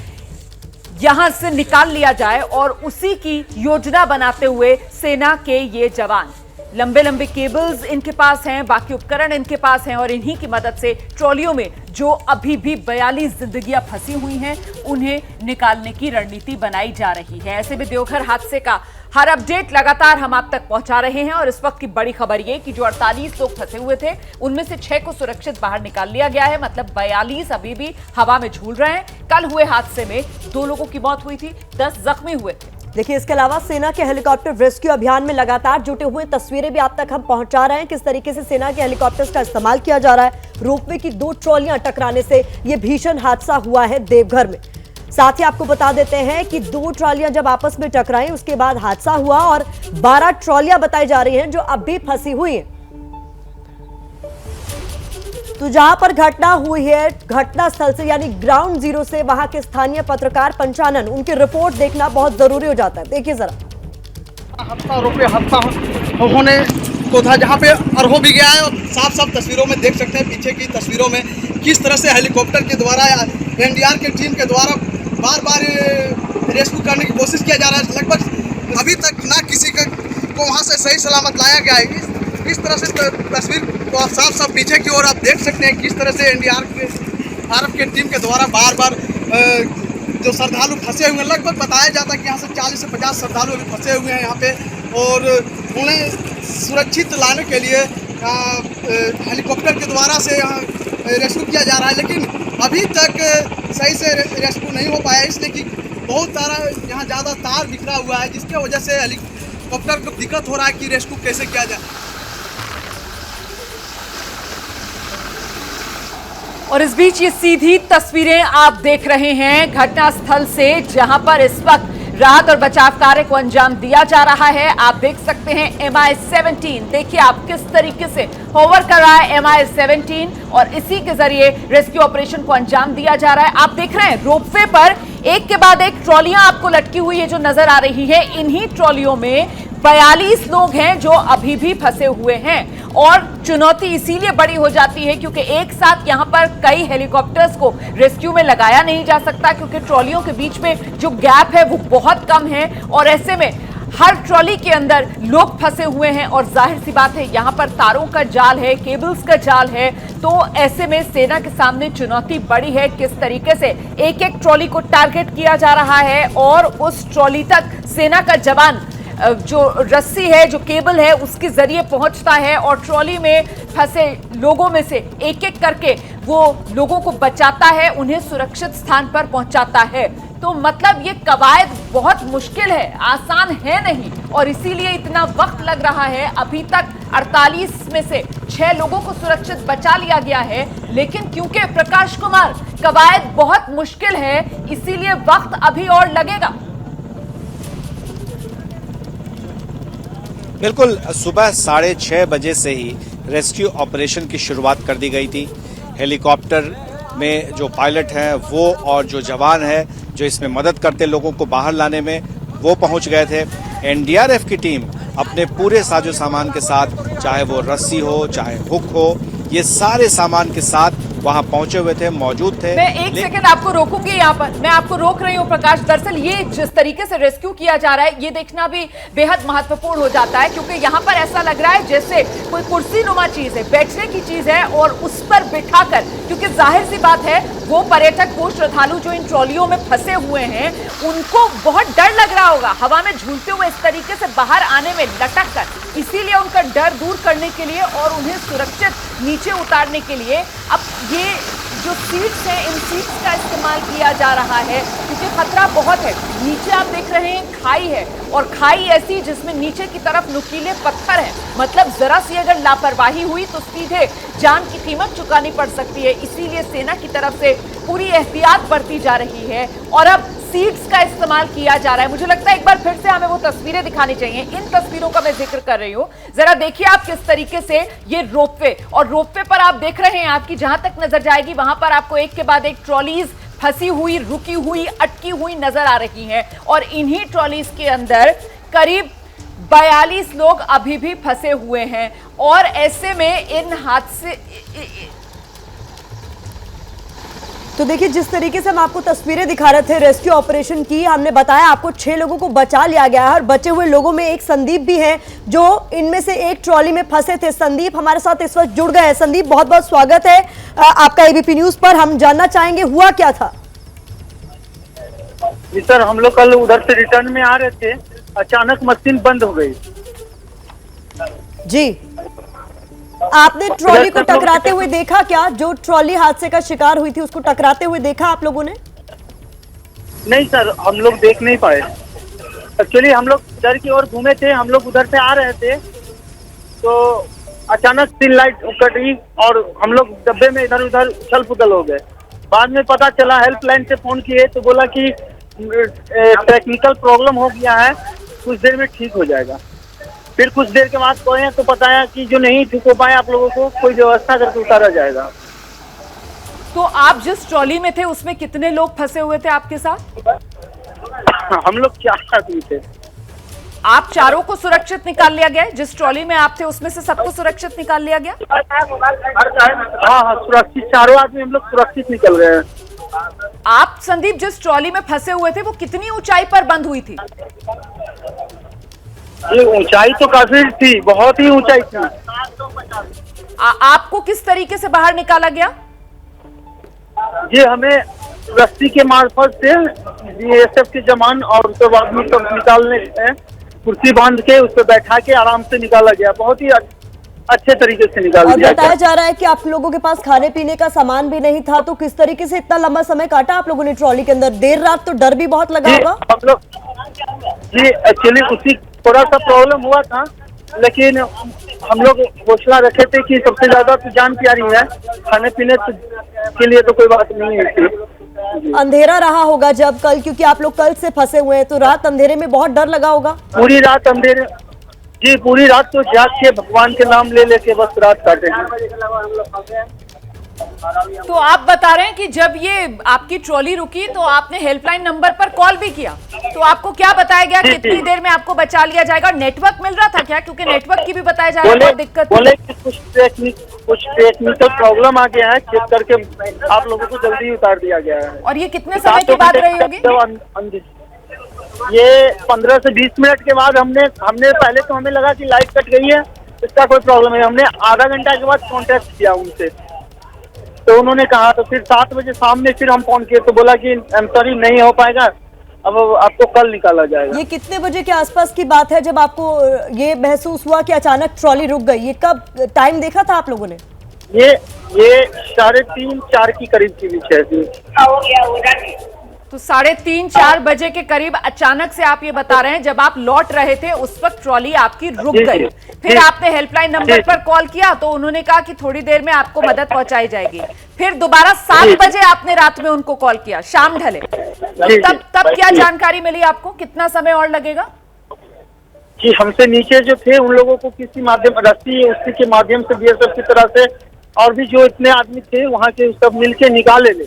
यहां से निकाल लिया जाए और उसी की योजना बनाते हुए सेना के ये जवान लंबे लंबे केबल्स इनके पास हैं, बाकी उपकरण इनके पास हैं और इन्हीं की मदद से ट्रॉलियों में जो अभी भी 42 जिंदगियां फंसी हुई हैं उन्हें निकालने की रणनीति बनाई जा रही है। ऐसे में देवघर हादसे का हर अपडेट लगातार हम आप तक पहुंचा रहे हैं और इस वक्त की बड़ी खबर ये कि जो 48 लोग फंसे हुए थे उनमें से 6 को सुरक्षित बाहर निकाल लिया गया है, मतलब 42 अभी भी हवा में झूल रहे हैं। कल हुए हादसे में 2 लोगों की मौत हुई थी, 10 जख्मी हुए थे। देखिए, इसके अलावा सेना के हेलीकॉप्टर रेस्क्यू अभियान में लगातार जुटे हुए तस्वीरें भी आप तक हम पहुंचा रहे हैं किस तरीके से सेना के हेलीकॉप्टर्स का इस्तेमाल किया जा रहा है। रोपवे की 2 ट्रॉलियां टकराने से यह भीषण हादसा हुआ है देवघर में। साथ ही आपको बता देते हैं कि 2 ट्रॉलियां जब आपस में टकराई उसके बाद हादसा हुआ और 12 ट्रॉलियां बताई जा रही हैं जो अब भी फंसी हुई हैं। तो जहां पर घटना हुई है घटना स्थल से यानी ग्राउंड जीरो से वहां के स्थानीय पत्रकार पंचानन उनकी रिपोर्ट देखना बहुत जरूरी हो जाता है। देखिए जरा। हादसा रोपवे हादसा होने को था जहां पे अरहो भी गया है और साफ साफ तस्वीरों में देख सकते हैं पीछे की तस्वीरों में किस तरह से हेलीकॉप्टर के द्वारा या एनडीआर की टीम के द्वारा बार बार रेस्क्यू करने की कोशिश किया जा रहा है। लगभग अभी तक ना किसी को वहां से सही सलामत लाया गया है। इस तरह से तस्वीर को आप साफ साफ पीछे की ओर आप देख सकते हैं किस तरह से एनडीआरएफ की टीम के द्वारा बार बार जो श्रद्धालु फंसे हुए हैं, लगभग बताया जाता है कि यहाँ से 40 से 50 श्रद्धालु अभी फंसे हुए हैं यहाँ पे और उन्हें सुरक्षित लाने के लिए हेलीकॉप्टर के द्वारा से यहाँ रेस्क्यू किया जा रहा है, लेकिन अभी तक सही से रेस्क्यू नहीं हो पाया इसलिए कि बहुत सारा यहाँ ज़्यादा तार बिखरा हुआ है जिसकी वजह से हेलीकॉप्टर को दिक्कत हो रहा है कि रेस्क्यू कैसे किया जाए। और इस बीच ये सीधी तस्वीरें आप देख रहे हैं घटनास्थल से जहां पर इस वक्त राहत और बचाव कार्य को अंजाम दिया जा रहा है। आप देख सकते हैं MI-17, देखिए आप किस तरीके से होवर कर रहा है MI-17 और इसी के जरिए रेस्क्यू ऑपरेशन को अंजाम दिया जा रहा है। आप देख रहे हैं रोपवे पर एक के बाद एक ट्रॉलियां आपको लटकी हुई है जो नजर आ रही है। इन्हीं ट्रॉलियों में 42 लोग हैं जो अभी भी फंसे हुए हैं और चुनौती इसीलिए बड़ी हो जाती है क्योंकि एक साथ यहां पर कई हेलीकॉप्टर्स को रेस्क्यू में लगाया नहीं जा सकता क्योंकि ट्रॉलियों के बीच में जो गैप है वो बहुत कम है और ऐसे में हर ट्रॉली के अंदर लोग फंसे हुए हैं और जाहिर सी बात है यहां पर तारों का जाल है, केबल्स का जाल है, तो ऐसे में सेना के सामने चुनौती बड़ी है किस तरीके से एक एक ट्रॉली को टारगेट किया जा रहा है और उस ट्रॉली तक सेना का जवान जो रस्सी है, जो केबल है, उसके जरिए पहुंचता है और ट्रॉली में फंसे लोगों में से एक एक करके वो लोगों को बचाता है, उन्हें सुरक्षित स्थान पर पहुंचाता है। तो मतलब ये कवायद बहुत मुश्किल है, आसान है नहीं और इसीलिए इतना वक्त लग रहा है। अभी तक 48 में से 6 लोगों को सुरक्षित बचा लिया गया है, लेकिन क्योंकि प्रकाश कुमार कवायद बहुत मुश्किल है इसीलिए वक्त अभी और लगेगा। बिल्कुल, सुबह 6:30 बजे से ही रेस्क्यू ऑपरेशन की शुरुआत कर दी गई थी। हेलीकॉप्टर में जो पायलट हैं वो और जो जवान है जो इसमें मदद करते लोगों को बाहर लाने में वो पहुंच गए थे। एनडीआरएफ की टीम अपने पूरे साजो सामान के साथ, चाहे वो रस्सी हो चाहे हुक हो, ये सारे सामान के साथ वहां पहुंचे हुए थे, मौजूद थे। मैं एक सेकंड आपको रोकूंगी यहाँ पर, मैं आपको रोक रही हूँ प्रकाश। दरअसल ये जिस तरीके से रेस्क्यू किया जा रहा है ये देखना भी बेहद महत्वपूर्ण हो जाता है क्योंकि यहाँ पर ऐसा लग रहा है जैसे कोई कुर्सी नुमा चीज है, बैठने की चीज है और उस पर बिठाकर, क्योंकि जाहिर सी बात है वो पर्यटक, वो श्रद्धालु जो इन ट्रॉलियों में फंसे हुए हैं उनको बहुत डर लग रहा होगा हवा में झूलते हुए इस तरीके से बाहर आने में लटक कर, इसीलिए उनका डर दूर करने के लिए और उन्हें सुरक्षित नीचे उतारने के लिए अब ये जो सीट्स हैं इन सीट्स का इस्तेमाल किया जा रहा है क्योंकि खतरा बहुत है। नीचे आप देख रहे हैं खाई है और खाई ऐसी जिसमें नीचे की तरफ नुकीले पत्थर हैं, मतलब जरा सी अगर लापरवाही हुई तो सीधे जान की कीमत चुकानी पड़ सकती है। इसीलिए सेना की तरफ से पूरी एहतियात बरती जा रही है और अब सीट्स का इस्तेमाल इस्तेमाल किया जा रहा है। मुझे लगता है एक बार फिर से हमें वो तस्वीरें दिखानी चाहिए। इन तस्वीरों का मैं जिक्र कर रही हूं, जरा देखिए आप किस तरीके से ये रोपवे, और रोपवे पर आप देख रहे हैं आपकी जहां तक नजर जाएगी वहां पर आपको एक के बाद एक ट्रॉलीज फंसी हुई, रुकी हुई, अटकी हुई नजर आ रही हैं, और इन्हीं ट्रॉलीज के अंदर करीब 42 लोग अभी भी फंसे हुए हैं। और ऐसे में इन हादसे, तो देखिए जिस तरीके से हम आपको तस्वीरें दिखा रहे थे रेस्क्यू ऑपरेशन की, हमने बताया आपको 6 लोगों को बचा लिया गया है और बचे हुए लोगों में एक संदीप भी है जो इनमें से एक ट्रॉली में फंसे थे। संदीप हमारे साथ इस वक्त जुड़ गए हैं। संदीप, बहुत बहुत स्वागत है आपका एबीपी न्यूज पर। हम जानना चाहेंगे हुआ क्या था? जी सर, हम लोग कल उधर से रिटर्न में आ रहे थे, अचानक मशीन बंद हो गई। जी, आपने ट्रॉली को टकराते हुए देखा क्या? जो ट्रॉली हादसे का शिकार हुई थी उसको टकराते हुए देखा आप लोगों ने? नहीं सर, हम लोग देख नहीं पाए। एक्चुअली हम लोग इधर की ओर घूमे थे, हम लोग उधर से आ रहे थे तो अचानक सिग्नल लाइट कटी और हम लोग डब्बे में इधर उधर उछल पुछल हो गए। बाद में पता चला, हेल्पलाइन से फोन किए तो बोला कि टेक्निकल प्रॉब्लम हो गया है, कुछ देर में ठीक हो जाएगा। फिर कुछ देर के बाद गए तो बताया कि जो नहीं ठीक हो पाए आप लोगों को कोई व्यवस्था करके उतारा जाएगा। तो आप जिस ट्रॉली में थे उसमें कितने लोग फंसे हुए थे आपके साथ? हम लोग 4 आदमी थे। आप चारों को सुरक्षित निकाल लिया गया? जिस ट्रॉली में आप थे उसमें से सबको सुरक्षित निकाल लिया गया? हाँ, सुरक्षित, चारों आदमी हम लोग सुरक्षित निकल गए हैं। आप संदीप जिस ट्रॉली में फंसे हुए थे वो कितनी ऊंचाई पर बंद हुई थी? ये ऊंचाई तो काफी थी, बहुत ही ऊंचाई थी। आपको किस तरीके से बाहर निकाला गया? जी, हमें रस्सी के मार्फत से बीएसएफ के जवान और उसके बाद में सब निकालने कुर्सी बांध के उस पर बैठा के आराम से निकाला गया। बहुत ही अच्छे तरीके से निकाल दिया। बताया जा रहा है कि आप लोगों के पास खाने पीने का सामान भी नहीं था, तो किस तरीके से इतना लंबा समय काटा आप लोगों ने ट्रॉली के अंदर? देर रात तो डर भी बहुत लगा होगा। हम लोग जी एक्चुअली उसी थोड़ा सा प्रॉब्लम हुआ था, लेकिन हम लोग हौसला रखे थे कि सबसे ज्यादा तो जान प्यारी है, खाने पीने के लिए तो कोई बात नहीं है। अंधेरा रहा होगा जब कल, क्योंकि आप लोग कल से फंसे हुए हैं, तो रात अंधेरे में बहुत डर लगा होगा। पूरी रात अंधेरे, जी पूरी रात तो जाग के भगवान के नाम ले लेके बस रात काटे हैं। तो आप बता रहे हैं कि जब ये आपकी ट्रॉली रुकी तो आपने हेल्पलाइन नंबर पर कॉल भी किया, तो आपको क्या बताया गया कितनी देर में आपको बचा लिया जाएगा? नेटवर्क मिल रहा था क्या? क्योंकि नेटवर्क की भी बताया जा रहा है दिक्कत। बोले कि कुछ टेक्निकल प्रॉब्लम आ गया है, चेक करके आप लोगों को जल्दी उतार दिया गया है। और ये कितने समय की बात रही होगी? ये 15 से 20 मिनट के बाद हमने पहले तो हमें लगा कि लाइट कट गई है, इसका कोई प्रॉब्लम है। हमने आधा घंटा के बाद कॉन्टेक्ट किया उनसे, तो उन्होंने कहा, तो फिर 7 बजे शाम में फिर हम फोन किए तो बोला कि आई एम सॉरी नहीं हो पाएगा, अब आपको कल निकाला जाएगा। ये कितने बजे के आसपास की बात है जब आपको ये महसूस हुआ कि अचानक ट्रॉली रुक गई? ये कब टाइम देखा था आप लोगों ने? ये 3:30-4 की करीब की बीच है। तो 3:30-4 बजे के करीब अचानक से आप ये बता रहे हैं जब आप लौट रहे थे उस वक्त ट्रॉली आपकी रुक गई। फिर आपने हेल्पलाइन नंबर पर कॉल किया तो उन्होंने कहा कि थोड़ी देर में आपको मदद पहुंचाई जाएगी। फिर दोबारा 7 बजे आपने रात में उनको कॉल किया, शाम ढले, तब क्या जानकारी मिली आपको? कितना समय और लगेगा? जी, हमसे नीचे जो थे उन लोगों को किसी माध्यम, रस्सी उसी के माध्यम से बीएसएफ की तरह से और भी जो इतने आदमी थे वहाँ के सब मिलके निकाले ले,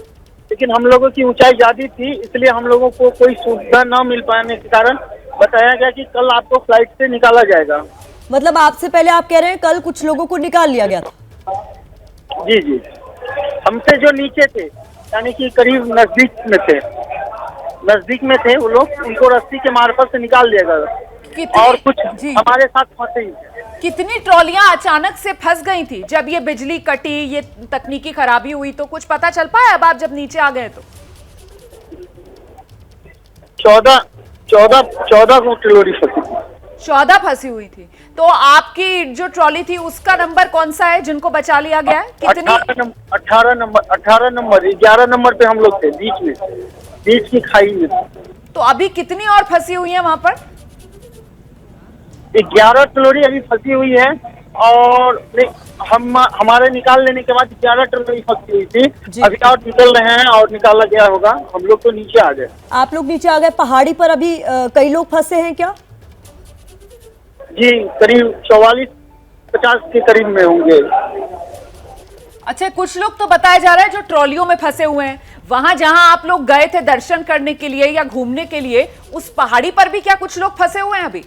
लेकिन हम लोगों की ऊंचाई ज्यादा थी, इसलिए हम लोगों को कोई सुविधा न मिल पाने के कारण बताया गया कि कल आपको फ्लाइट से निकाला जाएगा। मतलब आपसे पहले आप कह रहे हैं कल कुछ लोगों को निकाल लिया गया था? जी जी, हमसे जो नीचे थे यानी कि करीब नजदीक में थे वो लोग, उनको रस्सी के मार्फत से निकाल दिया गया और कुछ हमारे साथ फंसे ही। कितनी ट्रॉलियां अचानक से फंस गई थी जब ये बिजली कटी, ये तकनीकी खराबी हुई, तो कुछ पता चल पाया अब आप जब नीचे आ गए तो? 14 ट्रॉली फंसी थी। 14 फंसी हुई थी। तो आपकी जो ट्रॉली थी उसका नंबर कौन सा है जिनको बचा लिया गया है? कितनी? 18 नंबर 11 नंबर पे हम लोग थे, बीच की खाई में। तो अभी कितनी और फंसी हुई है वहां पर? 11 ट्रॉली अभी फंसी हुई है, और हमारे निकाल लेने के बाद 11 ट्रॉली फंसी हुई जी। थी। अभी और निकल रहे हैं और निकाला गया होगा। हम लोग तो नीचे आ गए। आप लोग नीचे आ गए, पहाड़ी पर अभी कई लोग फंसे हैं क्या? जी, करीब 44-50 के करीब में होंगे। अच्छा, कुछ लोग तो बताया जा रहा है जो ट्रॉलियों में फंसे हुए हैं। वहां जहां आप लोग गए थे दर्शन करने के लिए या घूमने के लिए, उस पहाड़ी पर भी क्या कुछ लोग फंसे हुए हैं अभी?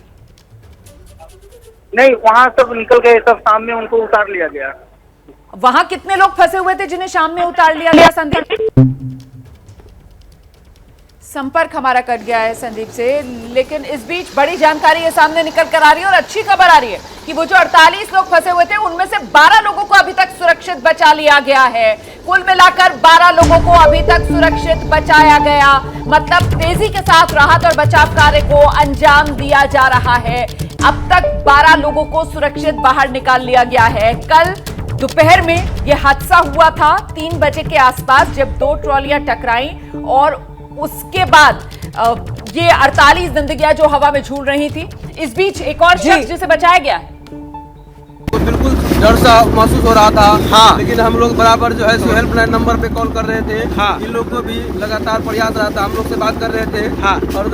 नहीं, वहाँ सब निकल गए, सब शाम में उनको उतार लिया गया। वहां कितने लोग फंसे हुए थे जिन्हें शाम में उतार लिया गया? संपर्क हमारा कट गया है संदीप से, लेकिन इस बीच बड़ी जानकारी ये सामने निकल कर आ रही है और अच्छी खबर आ रही है कि वो जो 48 लोग फंसे हुए थे उनमें से 12 लोगों को अभी तक सुरक्षित बचा लिया गया है। कुल मिलाकर 12 लोगों को अभी तक सुरक्षित बचाया गया। मतलब तेजी के साथ राहत और बचाव कार्य को अंजाम दिया जा रहा है। अब तक 12 लोगों को सुरक्षित बाहर निकाल लिया गया है। कल दोपहर में यह हादसा हुआ था 3 बजे के आसपास, जब 2 ट्रॉलियां टकराई और उसके बाद ये 48 जिंदगियां जो हवा में झूल रही थी। इस बीच एक और शख्स जिसे बचाया गया है। तो बिल्कुल डर सा महसूस हो रहा था। हाँ। लेकिन हम लोग बराबर जो है सो हेल्पलाइन नंबर पे कॉल कर रहे थे। हाँ। इन लोग को भी लगातार प्रयास रहा था, हम लोग से बात कर रहे थे। हाँ। और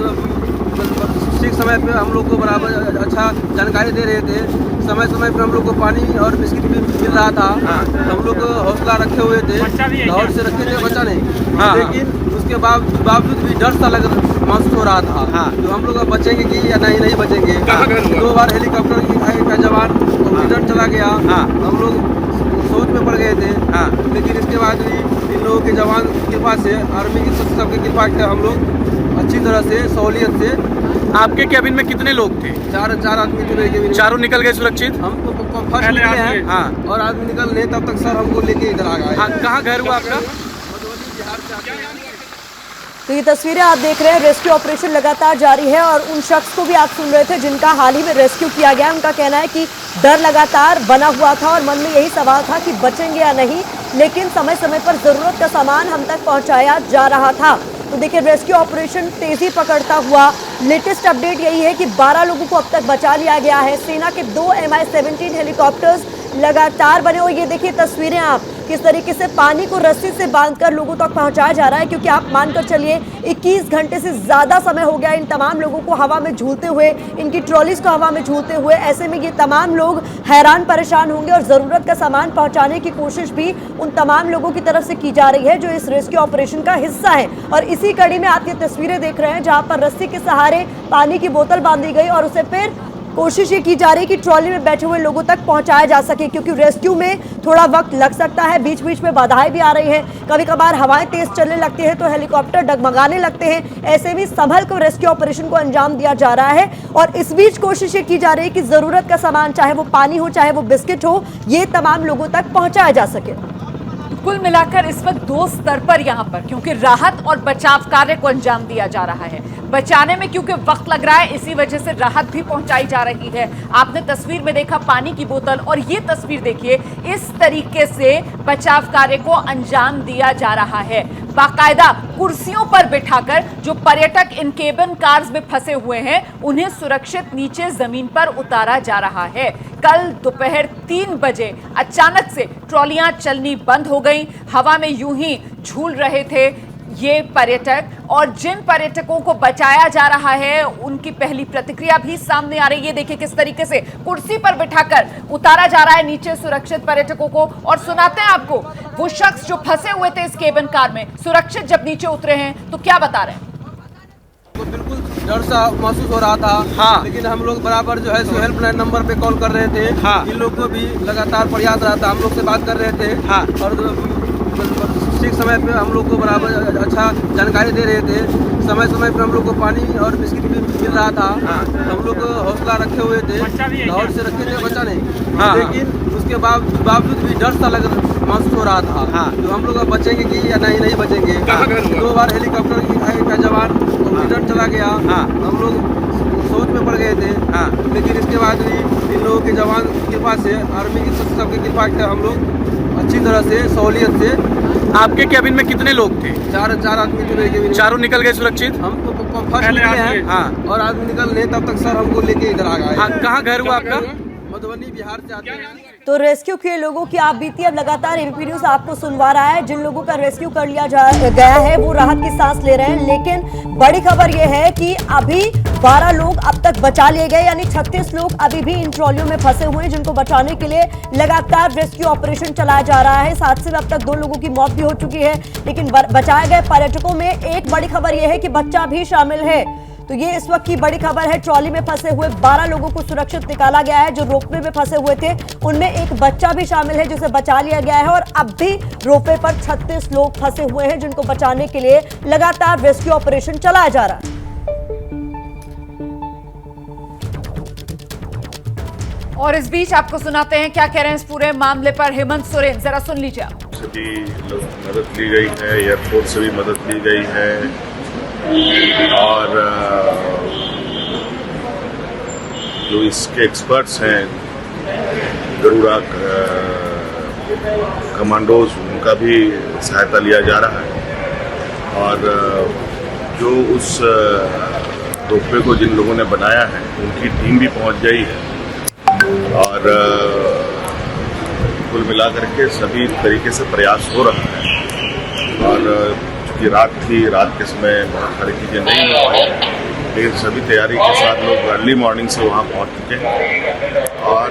ठीक समय पे हम लोग को बराबर अच्छा जानकारी दे रहे थे। समय समय पे हम लोग को पानी और बिस्किट भी मिल रहा था। हाँ। हम लोग हौसला रखे हुए थे, दौड़ से रखे थे, बचा नहीं। हाँ। लेकिन उसके बावजूद भी डर सा महसूस हो रहा था। हाँ। तो हम लोग बचेंगे कि या नहीं बचेंगे। 2 बार हेलीकॉप्टर का जवान रिटर्न चला गया। हाँ। हम लोग सोच में पड़ गए थे। हाँ। लेकिन इसके बाद भी इन लोगों के जवान की कृपा से, आर्मी की सबकी कृपा से हम लोग अच्छी तरह से सहूलियत से। आपके कैबिन में कितने लोग थे? 4 आदमी थे। चारों निकल गए सुरक्षित? हम तो फर्स्ट निकले हैं। हाँ। और आदमी निकल नहीं, तब तक सर हमको लेके इधर आ गए। हाँ। कहाँ घर हुआ आपका? मधुबनी, बिहार से। तो ये तस्वीरें आप देख रहे हैं, रेस्क्यू ऑपरेशन लगातार जारी है और उन शख्स को भी आप सुन रहे थे जिनका हाल ही में रेस्क्यू किया गया। उनका कहना है कि डर लगातार बना हुआ था और मन में यही सवाल था कि बचेंगे या नहीं, लेकिन समय समय पर जरूरत का सामान हम तक पहुंचाया जा रहा था। तो देखिए, रेस्क्यू ऑपरेशन तेजी पकड़ता हुआ। लेटेस्ट अपडेट यही है कि 12 लोगों को अब तक बचा लिया गया है। सेना के 2 MI-17 हेलीकॉप्टर्स लगातार बने। और ये देखिए तस्वीरें आप, किस तरीके से पानी को रस्सी से बांधकर लोगों तक पहुंचाया जा रहा है, क्योंकि आप मानकर चलिए 21 घंटे से ज्यादा समय हो गया इन तमाम लोगों को हवा में झूलते हुए, इनकी ट्रॉलीज को हवा में झूलते हुए। ऐसे में ये तमाम लोग हैरान परेशान होंगे और जरूरत का सामान पहुंचाने की कोशिश भी उन तमाम लोगों की तरफ से की जा रही है जो इस रेस्क्यू ऑपरेशन का हिस्सा है। और इसी कड़ी में आप ये तस्वीरें देख रहे हैं जहां पर रस्सी के सहारे पानी की बोतल बांधी गई और उसे फिर कोशिश ये की जा रही है कि ट्रॉली में बैठे हुए लोगों तक पहुंचाया जा सके, क्योंकि रेस्क्यू में थोड़ा वक्त लग सकता है। बीच बीच में बाधाएं भी आ रही हैं, कभी कभार हवाएं तेज चलने लगती है तो हेलीकॉप्टर डगमगाने लगते हैं। ऐसे में संभल कर रेस्क्यू ऑपरेशन को अंजाम दिया जा रहा है और इस बीच कोशिश ये की जा रही है कि जरूरत का सामान, चाहे वो पानी हो चाहे वो बिस्किट हो, ये तमाम लोगों तक पहुंचाया जा सके। कुल मिलाकर इस वक्त 2 स्तर पर यहां पर, क्योंकि राहत और बचाव कार्य को अंजाम दिया जा रहा है। बचाने में क्योंकि वक्त लग रहा है, इसी वजह से राहत भी पहुंचाई जा रही है। आपने तस्वीर में देखा पानी की बोतल, और ये तस्वीर देखिए, इस तरीके से बचाव कार्य को अंजाम दिया जा रहा है। बाकायदा कुर्सियों पर बिठाकर जो पर्यटक इन केबिन कार्स में फंसे हुए हैं उन्हें सुरक्षित नीचे जमीन पर उतारा जा रहा है। कल दोपहर 3 बजे अचानक से ट्रॉलियां चलनी बंद हो गई। हवा में यूं ही झूल रहे थे ये पर्यटक, और जिन पर्यटकों को बचाया जा रहा है उनकी पहली प्रतिक्रिया भी सामने आ रही है। देखिए किस तरीके से कुर्सी पर बिठाकर उतारा जा रहा है नीचे सुरक्षित पर्यटकों को। और सुनाते हैं आपको वो शख्स जो फंसे हुए थे इस केबिन कार में, सुरक्षित जब नीचे उतरे हैं तो क्या बता रहे हैं। तो बिल्कुल डर सा महसूस हो रहा था। हाँ। लेकिन हम लोग बराबर जो है सो हेल्पलाइन नंबर पे कॉल कर रहे थे। हाँ। इन लोग को भी लगातार प्रयास रहा था, हम लोग से बात कर रहे थे। हाँ। और ठीक समय पे हम लोग को बराबर अच्छा जानकारी दे रहे थे। समय समय पे हम लोग को पानी और बिस्किट भी मिल रहा था। हाँ। हम लोग हौसला रखे हुए थे, दौड़ से रखे थे, बचा नहीं। हाँ। लेकिन उसके बावजूद भी डर सा महसूस हो रहा था। हाँ। तो हम लोग बचेंगे कि या नहीं बचेंगे। 2 बार हेलीकॉप्टर का जवान रिटर्न चला गया। हाँ। हम लोग सोच में पड़ गए थे। हाँ। लेकिन इसके बाद भी इन लोगों के जवान की कृपा से, आर्मी की सबकी कृपा से हम लोग अच्छी तरह से सहूलियत से। आपके कैबिन में कितने लोग थे? 4 आदमी थे। चारों निकल गए सुरक्षित? हम तो फर्स्ट निकले हैं। हाँ। और आदमी निकल नहीं, तब तक सर हमको लेके इधर आ गए। हाँ। कहाँ घर हुआ आपका? मधुबनी बिहार से आते हैं। तो रेस्क्यू किए लोगों की आप बीती अब लगातार एबीपी न्यूज आपको सुनवा रहा है। जिन लोगों का रेस्क्यू कर लिया गया है वो राहत की सांस ले रहे हैं, लेकिन बड़ी खबर यह है कि अभी 12 लोग अब तक बचा लिए गए, यानी 36 लोग अभी भी इन ट्रॉलियों में फंसे हुए हैं, जिनको बचाने के लिए लगातार रेस्क्यू ऑपरेशन चलाया जा रहा है। इस हादसे में अब तक 2 लोगों की मौत भी हो चुकी है, लेकिन बचाए गए पर्यटकों में एक बड़ी खबर यह है कि बच्चा भी शामिल है। तो ये इस वक्त की बड़ी खबर है। ट्रॉली में फंसे हुए 12 लोगों को सुरक्षित निकाला गया है। जो रोपवे में फंसे हुए थे उनमें एक बच्चा भी शामिल है जिसे बचा लिया गया है, और अब भी रोपवे पर 36 लोग फंसे हुए हैं जिनको बचाने के लिए लगातार रेस्क्यू ऑपरेशन चलाया जा रहा है। और इस बीच आपको सुनाते हैं क्या कह रहे हैं इस पूरे मामले पर हेमंत सोरेन, जरा सुन लीजिए। सभी मदद ली गई है, एयरफोर्स से भी मदद ली गई है, और जो इसके एक्सपर्ट्स हैं गरुड़ा कमांडोज, उनका भी सहायता लिया जा रहा है। और जो उस रोपवे को जिन लोगों ने बनाया है उनकी टीम भी पहुंच गई है, और कुल मिलाकर के सभी तरीके से प्रयास हो रहा है। और चूंकि रात थी, रात के समय बहुत सारी चीज़ें नहीं हो पाई, लेकिन सभी तैयारी के साथ लोग अर्ली मॉर्निंग से वहाँ पहुँच चुके हैं, और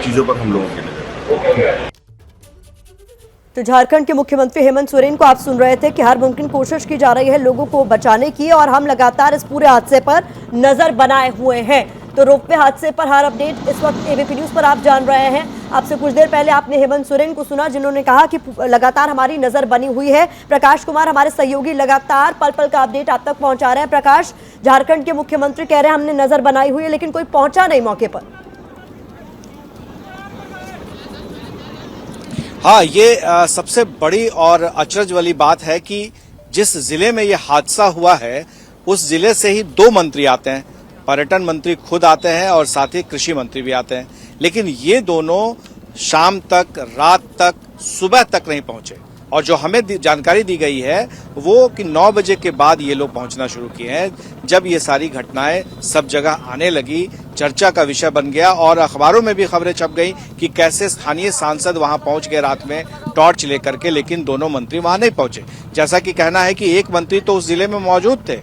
चीज़ों पर हम लोगों की नजर। तो झारखंड के मुख्यमंत्री हेमंत सोरेन को आप सुन रहे थे कि हर मुमकिन कोशिश की जा रही है लोगों को बचाने की, और हम लगातार इस पूरे हादसे पर नजर बनाए हुए हैं। तो रोपवे हादसे पर हर अपडेट इस वक्त एबीपी न्यूज पर आप जान रहे हैं। आपसे कुछ देर पहले आपने हेमंत सोरेन को सुना, जिन्होंने कहा कि लगातार हमारी नजर बनी हुई है। प्रकाश कुमार हमारे सहयोगी लगातार पल पल का अपडेट आप तक पहुंचा रहे हैं। प्रकाश, झारखंड के मुख्यमंत्री कह रहे हैं हमने नजर बनाई हुई है, लेकिन कोई पहुंचा नहीं मौके पर। हाँ, ये सबसे बड़ी और अचरज वाली बात है कि जिस जिले में ये हादसा हुआ है उस जिले से ही 2 मंत्री आते हैं। पर्यटन मंत्री खुद आते हैं और साथ ही कृषि मंत्री भी आते हैं, लेकिन ये दोनों शाम तक, रात तक, सुबह तक नहीं पहुंचे। और जो हमें जानकारी दी गई है वो कि 9 बजे के बाद ये लोग पहुंचना शुरू किए हैं। जब ये सारी घटनाएं सब जगह आने लगी, चर्चा का विषय बन गया, और अखबारों में भी खबरें छप गई कि कैसे स्थानीय सांसद वहां पहुंच गए रात में टॉर्च लेकर के, लेकिन दोनों मंत्री वहां नहीं पहुंचे। जैसा कि कहना है कि एक मंत्री तो उस जिले में मौजूद थे,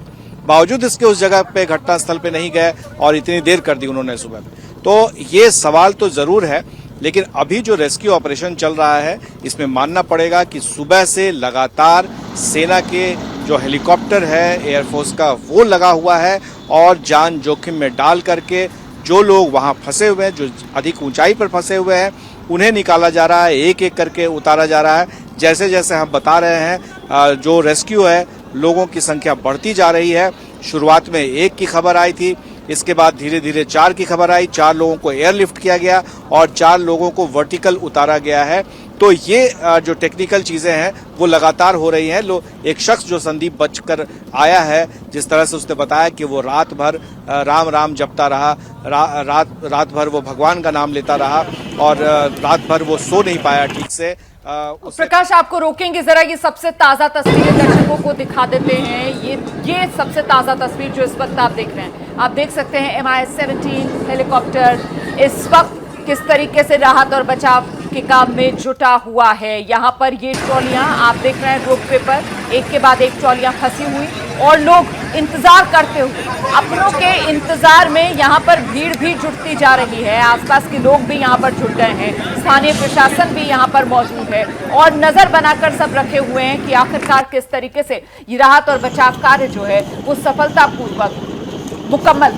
बावजूद इसके उस जगह पे घटनास्थल पे नहीं गए, और इतनी देर कर दी उन्होंने सुबह में। तो ये सवाल तो जरूर है, लेकिन अभी जो रेस्क्यू ऑपरेशन चल रहा है इसमें मानना पड़ेगा कि सुबह से लगातार सेना के जो हेलीकॉप्टर है एयरफोर्स का वो लगा हुआ है, और जान जोखिम में डाल करके जो लोग वहां फंसे हुए हैं, जो अधिक ऊंचाई पर फंसे हुए हैं, उन्हें निकाला जा रहा है, एक एक करके उतारा जा रहा है। जैसे जैसे हम बता रहे हैं जो रेस्क्यू है, लोगों की संख्या बढ़ती जा रही है। शुरुआत में 1 की खबर आई थी, इसके बाद धीरे धीरे 4 की खबर आई, 4 लोगों को एयरलिफ्ट किया गया और 4 लोगों को वर्टिकल उतारा गया है। तो ये जो टेक्निकल चीजें हैं वो लगातार हो रही हैं। एक शख्स जो संदीप बचकर आया है, जिस तरह से उसने बताया कि वो रात भर राम राम जपता रहा, रात भर वो भगवान का नाम लेता रहा, और रात भर वो सो नहीं पाया ठीक से। प्रकाश, आपको रोकेंगे जरा, ये सबसे ताजा तस्वीरें दर्शकों को दिखा देते हैं। ये सबसे ताजा तस्वीर जो इस वक्त आप देख रहे हैं, आप देख सकते हैं MI-17 हेलीकॉप्टर इस वक्त किस तरीके से राहत और बचाव के काम में जुटा हुआ है। यहाँ पर ये ट्रॉलियां आप देख रहे हैं रोपवे पर, एक के बाद एक ट्रॉलियां फंसी हुई, और लोग इंतजार करते हुए, अपनों के इंतजार में यहाँ पर भीड़ भी जुटती जा रही है। आसपास के लोग भी यहाँ पर जुट गए हैं, स्थानीय प्रशासन भी यहाँ पर मौजूद है, और नजर बनाकर सब रखे हुए हैं कि आखिरकार किस तरीके से ये राहत और बचाव कार्य जो है वो सफलतापूर्वक मुकम्मल।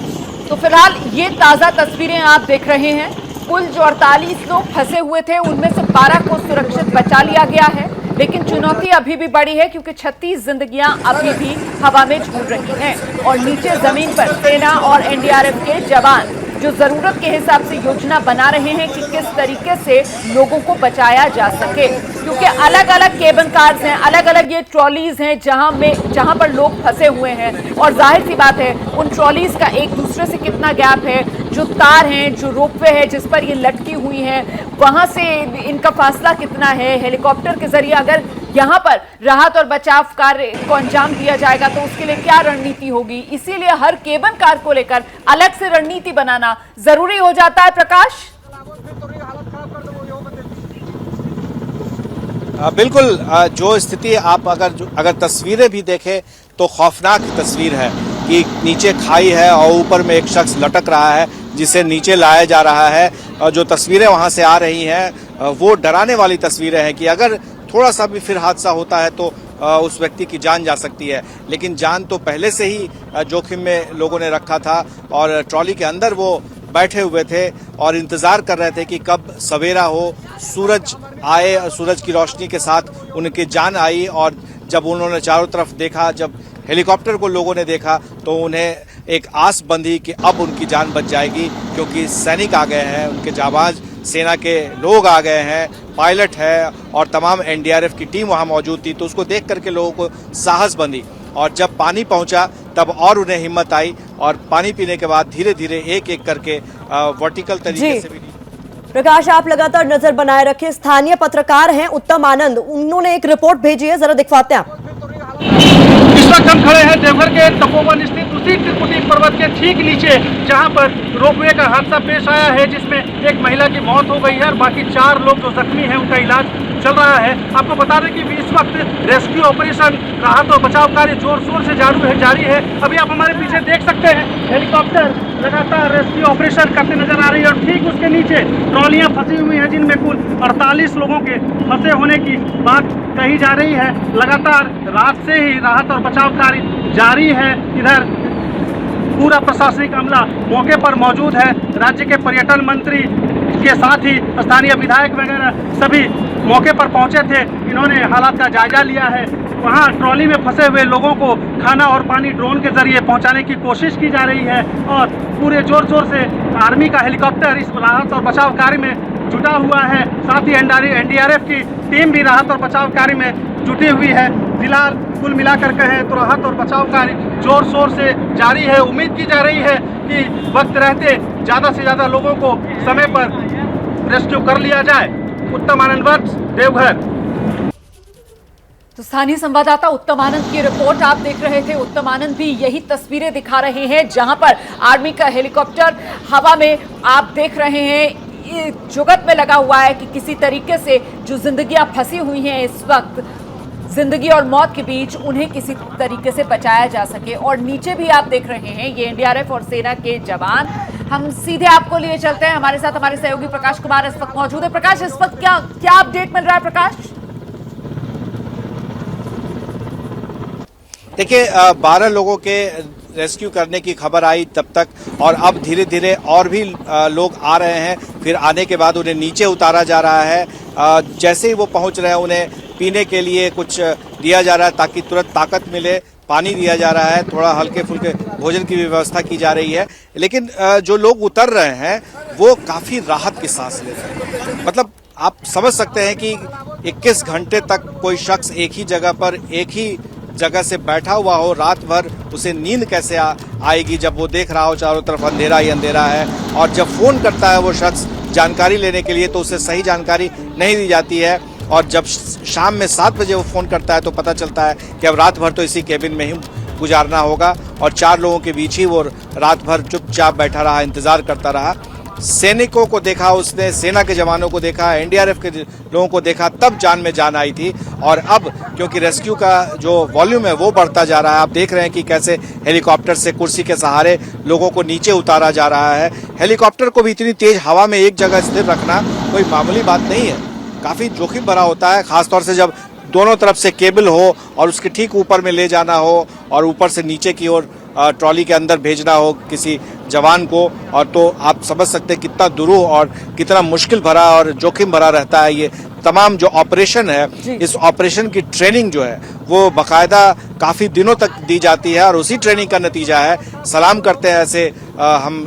तो फिलहाल ये ताजा तस्वीरें आप देख रहे हैं। कुल जो 48 लोग फंसे हुए थे उनमें से 12 को सुरक्षित बचा लिया गया है, लेकिन चुनौती अभी भी बड़ी है क्योंकि 36 जिंदगियां अभी भी हवा में झूल रही हैं, और नीचे जमीन पर सेना और एनडीआरएफ के जवान जो जरूरत के हिसाब से योजना बना रहे हैं कि किस तरीके से लोगों को बचाया जा सके, क्योंकि अलग अलग केबल कार्स हैं, अलग अलग ये ट्रॉलीज हैं जहां पर लोग फंसे हुए हैं, और जाहिर सी बात है उन ट्रॉलीज का एक दूसरे से कितना गैप है, जो तार हैं, जो रोपवे है जिस पर ये लटकी हुई हैं, वहां से इनका फासला कितना है। हेलीकॉप्टर के जरिए अगर यहाँ पर राहत और बचाव कार्य को अंजाम दिया जाएगा तो उसके लिए क्या रणनीति होगी, इसीलिए हर केबल कार को लेकर अलग से रणनीति बनाना जरूरी हो जाता है। प्रकाश, बिल्कुल, जो स्थिति आप अगर तस्वीरें भी देखें तो खौफनाक तस्वीर है कि नीचे खाई है और ऊपर में एक शख्स लटक रहा है जिसे नीचे लाया जा रहा है। और जो तस्वीरें वहां से आ रही हैं वो डराने वाली तस्वीरें हैं कि अगर थोड़ा सा भी फिर हादसा होता है तो उस व्यक्ति की जान जा सकती है। लेकिन जान तो पहले से ही जोखिम में लोगों ने रखा था और ट्रॉली के अंदर वो बैठे हुए थे और इंतजार कर रहे थे कि कब सवेरा हो, सूरज आए और सूरज की रोशनी के साथ उनकी जान आई। और जब उन्होंने चारों तरफ देखा, जब हेलीकॉप्टर को लोगों ने देखा तो उन्हें एक आस बंधी कि अब उनकी जान बच जाएगी, क्योंकि सैनिक आ गए हैं, उनके जाबाज सेना के लोग आ गए हैं, पायलट है और तमाम एनडीआरएफ की टीम वहां मौजूद थी। तो उसको देख करके लोगों को साहस बंधी और जब पानी पहुंचा तब और उन्हें हिम्मत आई और पानी पीने के बाद धीरे धीरे एक एक करके वर्टिकल तरीके से भी। प्रकाश, आप लगातार नजर बनाए रखे। स्थानीय पत्रकार हैं उत्तम आनंद, उन्होंने एक रिपोर्ट भेजी है, जरा दिखवाते हैं आप। इस वक्त हम खड़े हैं देवघर के तपोवन स्थित उसी त्रिकुटी पर्वत के ठीक नीचे, जहां पर रोपवे का हादसा पेश आया है, जिसमें एक महिला की मौत हो गई है और बाकी 4 लोग जो जख्मी हैं उनका इलाज चल रहा है। आपको बता दें कि इस वक्त रेस्क्यू ऑपरेशन, राहत और बचाव कार्य जोर शोर से जारी है। अभी आप हमारे पीछे देख सकते हैं हेलीकॉप्टर लगातार रेस्क्यू ऑपरेशन करते नजर आ रही है और ठीक उसके नीचे ट्रॉलियां फंसी हुई हैं, जिनमें कुल 48 लोगों के फंसे होने की बात कही जा रही है। लगातार रात से ही राहत और बचाव कार्य जारी है। इधर पूरा प्रशासनिक अमला मौके पर मौजूद है। राज्य के पर्यटन मंत्री के साथ ही स्थानीय विधायक वगैरह सभी मौके पर पहुंचे थे। इन्होंने हालात का जायजा लिया है। वहां ट्रॉली में फंसे हुए लोगों को खाना और पानी ड्रोन के जरिए पहुंचाने की कोशिश की जा रही है और पूरे जोर शोर से आर्मी का हेलीकॉप्टर इस राहत और बचाव कार्य में जुटा हुआ है। साथ ही एनडीआरएफ की टीम भी राहत और बचाव कार्य में जुटी हुई है। फिलहाल कुल मिलाकर कहें तो राहत और बचाव कार्य जोर शोर से जारी है। उम्मीद की जा रही है कि वक्त रहते ज़्यादा से ज़्यादा लोगों को समय पर रेस्क्यू कर लिया जाए। उत्तम आनंद, देवघर। तो स्थानीय संवाददाता उत्तम आनंद की रिपोर्ट आप देख रहे थे। उत्तम आनंद भी यही तस्वीरें दिखा रहे हैं जहां पर आर्मी का हेलीकॉप्टर हवा में आप देख रहे हैं जुगत में लगा हुआ है कि किसी तरीके से जो जिंदगियां फंसी हुई हैं इस वक्त जिंदगी और मौत के बीच, उन्हें किसी तरीके से बचाया जा सके। और नीचे भी आप देख रहे हैं ये एनडीआरएफ और सेना के जवान। हम सीधे आपको लिए चलते हैं, हमारे साथ हमारे सहयोगी प्रकाश कुमार इस वक्त मौजूद है। प्रकाश, इस वक्त क्या अपडेट मिल रहा है? प्रकाश, देखिए, 12 लोगों के रेस्क्यू करने की खबर आई तब तक, और अब धीरे धीरे और भी लोग आ रहे हैं। फिर आने के बाद उन्हें नीचे उतारा जा रहा है। जैसे ही वो पहुंच रहे हैं उन्हें पीने के लिए कुछ दिया जा रहा है ताकि तुरंत ताकत मिले। पानी दिया जा रहा है, थोड़ा हल्के फुल्के भोजन की व्यवस्था की जा रही है। लेकिन जो लोग उतर रहे हैं वो काफी राहत की सांस ले रहे हैं। मतलब आप समझ सकते हैं कि 21 घंटे तक कोई शख्स एक ही जगह पर एक ही जगह से बैठा हुआ हो, रात भर उसे नींद कैसे आएगी जब वो देख रहा हो चारों तरफ अंधेरा ही अंधेरा है। और जब फोन करता है वो शख्स जानकारी लेने के लिए तो उसे सही जानकारी नहीं दी जाती है। और जब शाम में 7 बजे वो फोन करता है तो पता चलता है कि अब रात भर तो इसी केबिन में ही गुजारना होगा। और 4 लोगों के बीच ही वो रात भर चुपचाप बैठा रहा, इंतजार करता रहा। सैनिकों को देखा उसने, सेना के जवानों को देखा, एनडीआरएफ के लोगों को देखा, तब जान में जान आई थी। और अब क्योंकि रेस्क्यू का जो वॉल्यूम है वो बढ़ता जा रहा है, आप देख रहे हैं कि कैसे हेलीकॉप्टर से कुर्सी के सहारे लोगों को नीचे उतारा जा रहा है। हेलीकॉप्टर को भी इतनी तेज हवा में एक जगह स्थिर रखना कोई मामूली बात नहीं है, काफी जोखिम भरा होता है, खासतौर से जब दोनों तरफ से केबल हो और उसके ठीक ऊपर में ले जाना हो और ऊपर से नीचे की ओर ट्रॉली के अंदर भेजना हो किसी जवान को। और तो आप समझ सकते हैं कितना दुरूह और कितना मुश्किल भरा और जोखिम भरा रहता है ये तमाम जो ऑपरेशन है। इस ऑपरेशन की ट्रेनिंग जो है वो बाकायदा काफी दिनों तक दी जाती है और उसी ट्रेनिंग का नतीजा है। सलाम करते हैं ऐसे हम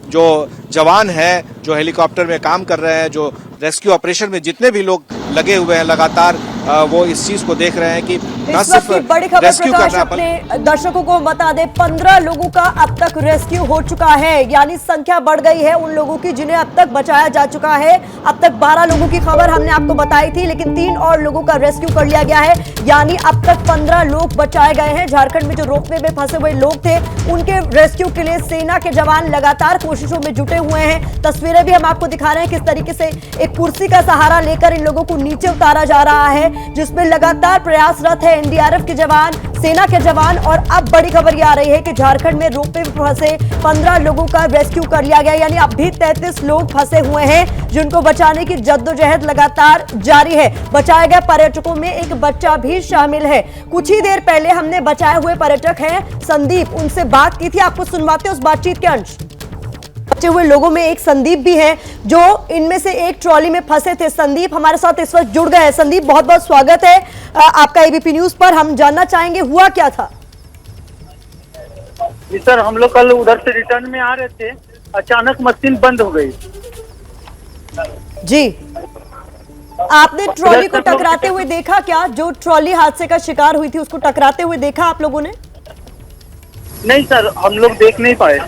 जो जवान हैं जो हेलीकॉप्टर में काम कर रहे हैं, जो रेस्क्यू ऑपरेशन में जितने भी लोग लगे हुए हैं लगातार वो इस चीज को देख रहे हैं कि न इस सिर्फ वक्त की बड़ी खबर रेस्क्यू प्रकाश करना अपने दर्शकों को बता दें, 15 लोगों का अब तक रेस्क्यू हो चुका है, यानी संख्या बढ़ गई है उन लोगों की जिन्हें अब तक बचाया जा चुका है। अब तक 12 लोगों की खबर हमने आपको बताई थी, लेकिन 3 और लोगों का रेस्क्यू कर लिया गया है, यानी अब तक 15 लोग बचाए गए हैं। झारखंड में जो रोपवे में फंसे हुए लोग थे उनके रेस्क्यू के लिए सेना के जवान लगातार कोशिशों में जुटे हुए हैं। तस्वीरें भी हम आपको दिखा रहे हैं किस तरीके से एक कुर्सी का सहारा लेकर इन लोगों को नीचे उतारा जा रहा है, जिसमें लगातार प्रयासरत है एनडीआरएफ के जवान, सेना के जवान। और अब बड़ी खबर यह आ रही है कि झारखंड में रोपवे में फंसे 15 लोगों का रेस्क्यू कर लिया गया, यानी अब भी 33 लोग फंसे हुए हैं जिनको बचाने की जद्दोजहद लगातार जारी है। बचाए गए पर्यटकों में एक बच्चा भी शामिल है। कुछ ही देर पहले हमने बचाए हुए पर्यटक हैं संदीप, उनसे बात की थी, आपको सुनवाते उस बातचीत के अंश। बचे हुए लोगों में एक संदीप भी हैं जो इनमें से एक ट्रॉली में फंसे थे। संदीप हमारे साथ इस वक्त जुड़ गए हैं। संदीप, बहुत बहुत स्वागत है आपका एबीपी न्यूज पर। हम जानना चाहेंगे हुआ क्या था? जी सर, हम लोग कल उधर से रिटर्न में आ रहे थे, अचानक मशीन बंद हो गई। जी, आपने ट्रॉली को टकराते हुए देखा क्या? जो ट्रॉली हादसे का शिकार हुई थी उसको टकराते हुए देखा आप लोगों ने? नहीं सर, हम लोग देख नहीं पाए।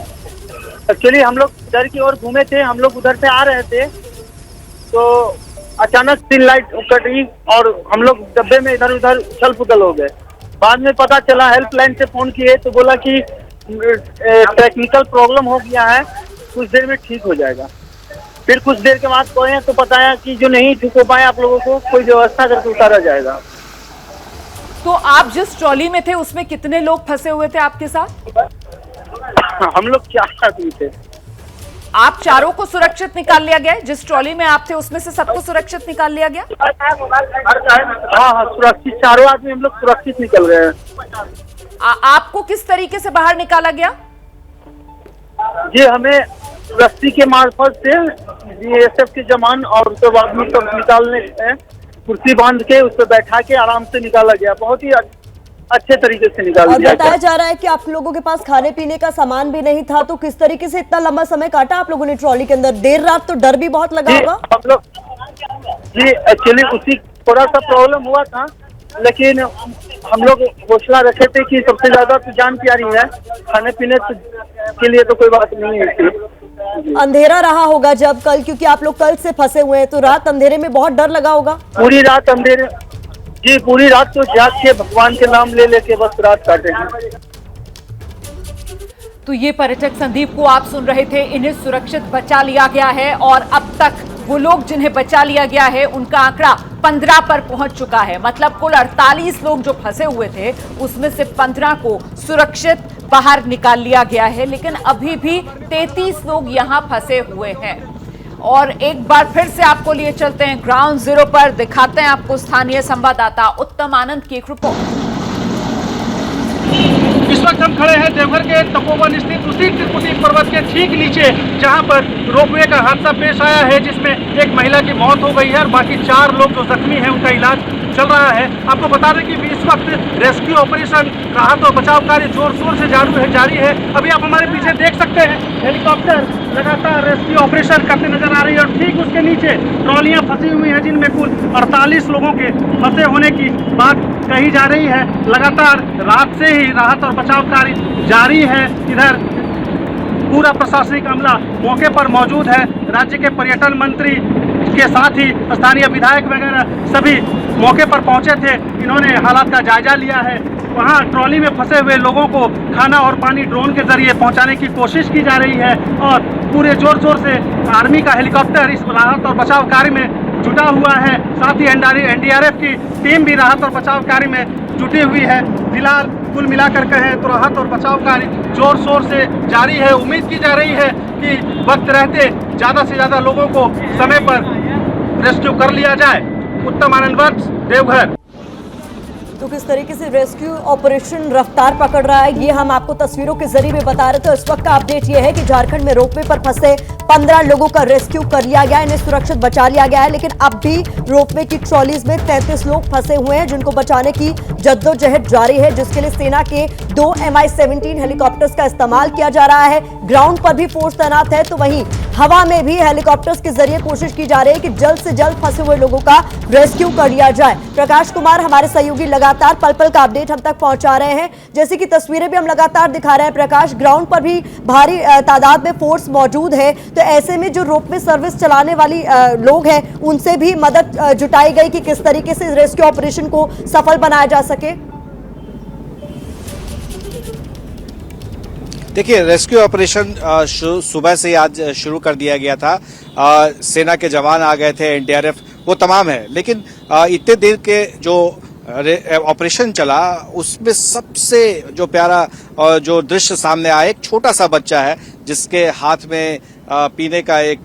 एक्चुअली हम लोग इधर की ओर घूमे थे, हम लोग उधर से आ रहे थे तो अचानक सिल लाइट कटी और हम लोग डब्बे में इधर उधर उछल पुछल हो गए। बाद में पता चला, हेल्पलाइन से फोन किए तो बोला कि टेक्निकल प्रॉब्लम हो गया है, कुछ देर में ठीक हो जाएगा। फिर कुछ देर के बाद गए तो बताया कि जो नहीं ठीक हो पाए आप लोगों को कोई व्यवस्था करके उतारा जाएगा। तो आप जिस ट्रॉली में थे उसमें कितने लोग फंसे हुए थे आपके साथ? हम लोग 4 आदमी थे। आप चारों को सुरक्षित निकाल लिया गया? जिस ट्रॉली में आप थे उसमें से सबको सुरक्षित निकाल लिया गया? हाँ, सुरक्षित 4 आदमी हम लोग सुरक्षित निकल गए हैं। आपको किस तरीके से बाहर निकाला गया? जी, हमें रस्सी के मार्फत से बीएसएफ के जवान और उसके बाद में सब निकालने कुर्सी बांध के उस पर बैठा के आराम से निकाला गया। बहुत ही अच्छे तरीके से निकाल दिया। और बताया जा रहा है कि आप लोगों के पास खाने पीने का सामान भी नहीं था, तो किस तरीके से इतना लंबा समय काटा आप लोगों ने ट्रॉली के अंदर? देर रात तो डर भी बहुत लगा होगा। हम लोग जी एक्चुअली उसी थोड़ा सा प्रॉब्लम हुआ था, लेकिन हम लोग हौसला रखे थे कि सबसे ज्यादा तो जान प्यारी है, खाने पीने के लिए तो कोई बात नहीं है। अंधेरा रहा होगा जब कल, क्योंकि आप लोग कल से फंसे हुए हैं, तो रात अंधेरे में बहुत डर लगा होगा। पूरी रात अंधेरे, जी पूरी रात तो जाग के भगवान के नाम ले लेके बस रात काटे हैं। तो ये पर्यटक संदीप को आप सुन रहे थे, इन्हें सुरक्षित बचा लिया गया है और अब तक वो लोग जिन्हें बचा लिया गया है उनका आंकड़ा 15 पर पहुंच चुका है। मतलब कुल 48 लोग जो फंसे हुए थे उसमें से 15 को सुरक्षित बाहर निकाल लिया गया है, लेकिन अभी भी 33 लोग यहां फंसे हुए हैं। और एक बार फिर से आपको लिए चलते हैं ग्राउंड जीरो पर, दिखाते हैं आपको स्थानीय संवाददाता उत्तम आनंद की एक रिपोर्ट। इस वक्त हम खड़े हैं देवघर के तपोवन स्थित उसी त्रिकुटी पर्वत के ठीक नीचे, जहां पर रोपवे का हादसा पेश आया है, जिसमें एक महिला की मौत हो गई है और बाकी 4 लोग जो जख्मी हैं उनका इलाज चल रहा है। आपको बता दें कि इस वक्त रेस्क्यू ऑपरेशन, राहत और बचाव कार्य जोर शोर से जारी है। अभी आप हमारे पीछे देख सकते हैं हेलीकॉप्टर लगातार रेस्क्यू ऑपरेशन करते नजर आ रही है और ठीक उसके नीचे ट्रॉलियां फंसी हुई हैं, जिनमें कुल 48 लोगों के फंसे होने की बात कही जा रही है। लगातार रात से ही राहत और बचाव कार्य जारी है। इधर पूरा प्रशासनिक अमला मौके पर मौजूद है। राज्य के पर्यटन मंत्री के साथ ही स्थानीय विधायक वगैरह सभी मौके पर पहुंचे थे। इन्होंने हालात का जायजा लिया है। वहां ट्रॉली में फंसे हुए लोगों को खाना और पानी ड्रोन के जरिए पहुंचाने की कोशिश की जा रही है और पूरे जोर शोर से आर्मी का हेलीकॉप्टर इस राहत और बचाव कार्य में जुटा हुआ है। साथ ही एनडीआरएफ की टीम भी राहत और बचाव कार्य में जुटी हुई है। फिलहाल कुल मिलाकर कहें तो राहत और बचाव कार्य जोर शोर से जारी है। उम्मीद की जा रही है कि वक्त रहते ज़्यादा से ज़्यादा लोगों को समय पर रेस्क्यू कर लिया जाए। उत्तम आनंद, देवघर। तो किस तरीके से रेस्क्यू ऑपरेशन रफ्तार पकड़ रहा है ये हम आपको तस्वीरों के जरिए में बता रहे थे। इस वक्त का अपडेट ये है कि झारखंड में रोपवे पर फंसे 15 लोगों का रेस्क्यू कर लिया गया है, इन्हें सुरक्षित बचा लिया गया है। लेकिन अब भी रोपवे की ट्रॉलीज में 33 लोग फंसे हुए हैं जिनको बचाने की जद्दोजहद जारी है, जिसके लिए सेना के 2 MI-17 हेलीकॉप्टर्स का इस्तेमाल किया जा रहा है। ग्राउंड पर भी फोर्स तैनात है, तो वहीं हवा में भी हेलीकॉप्टर्स के जरिए कोशिश की जा रही है कि जल्द से जल्द फंसे हुए लोगों का रेस्क्यू कर लिया जाए। प्रकाश कुमार हमारे सहयोगी लगातार पल पल का अपडेट हम तक पहुंचा रहे हैं, जैसे कि तस्वीरें भी हम लगातार दिखा रहे हैं। प्रकाश, ग्राउंड पर भी भारी तादाद में फोर्स मौजूद है, तो ऐसे में जो रोपवे सर्विस चलाने वाली लोग हैं उनसे भी मदद जुटाई गई कि किस तरीके से रेस्क्यू ऑपरेशन को सफल बनाया जा सके। देखिए, रेस्क्यू ऑपरेशन सुबह से ही आज शुरू कर दिया गया था। सेना के जवान आ गए थे, एनडीआरएफ वो तमाम है, लेकिन इतने देर के जो ऑपरेशन चला उसमें सबसे जो प्यारा जो दृश्य सामने आया, एक छोटा सा बच्चा है जिसके हाथ में पीने का एक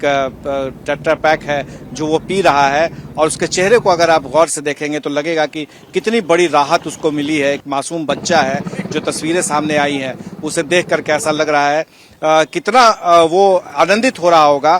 टेट्रा पैक है जो वो पी रहा है, और उसके चेहरे को अगर आप गौर से देखेंगे तो लगेगा कि कितनी बड़ी राहत उसको मिली है। एक मासूम बच्चा है, जो तस्वीरें सामने आई हैं उसे देख कर कैसा लग रहा है, कितना वो आनंदित हो रहा होगा।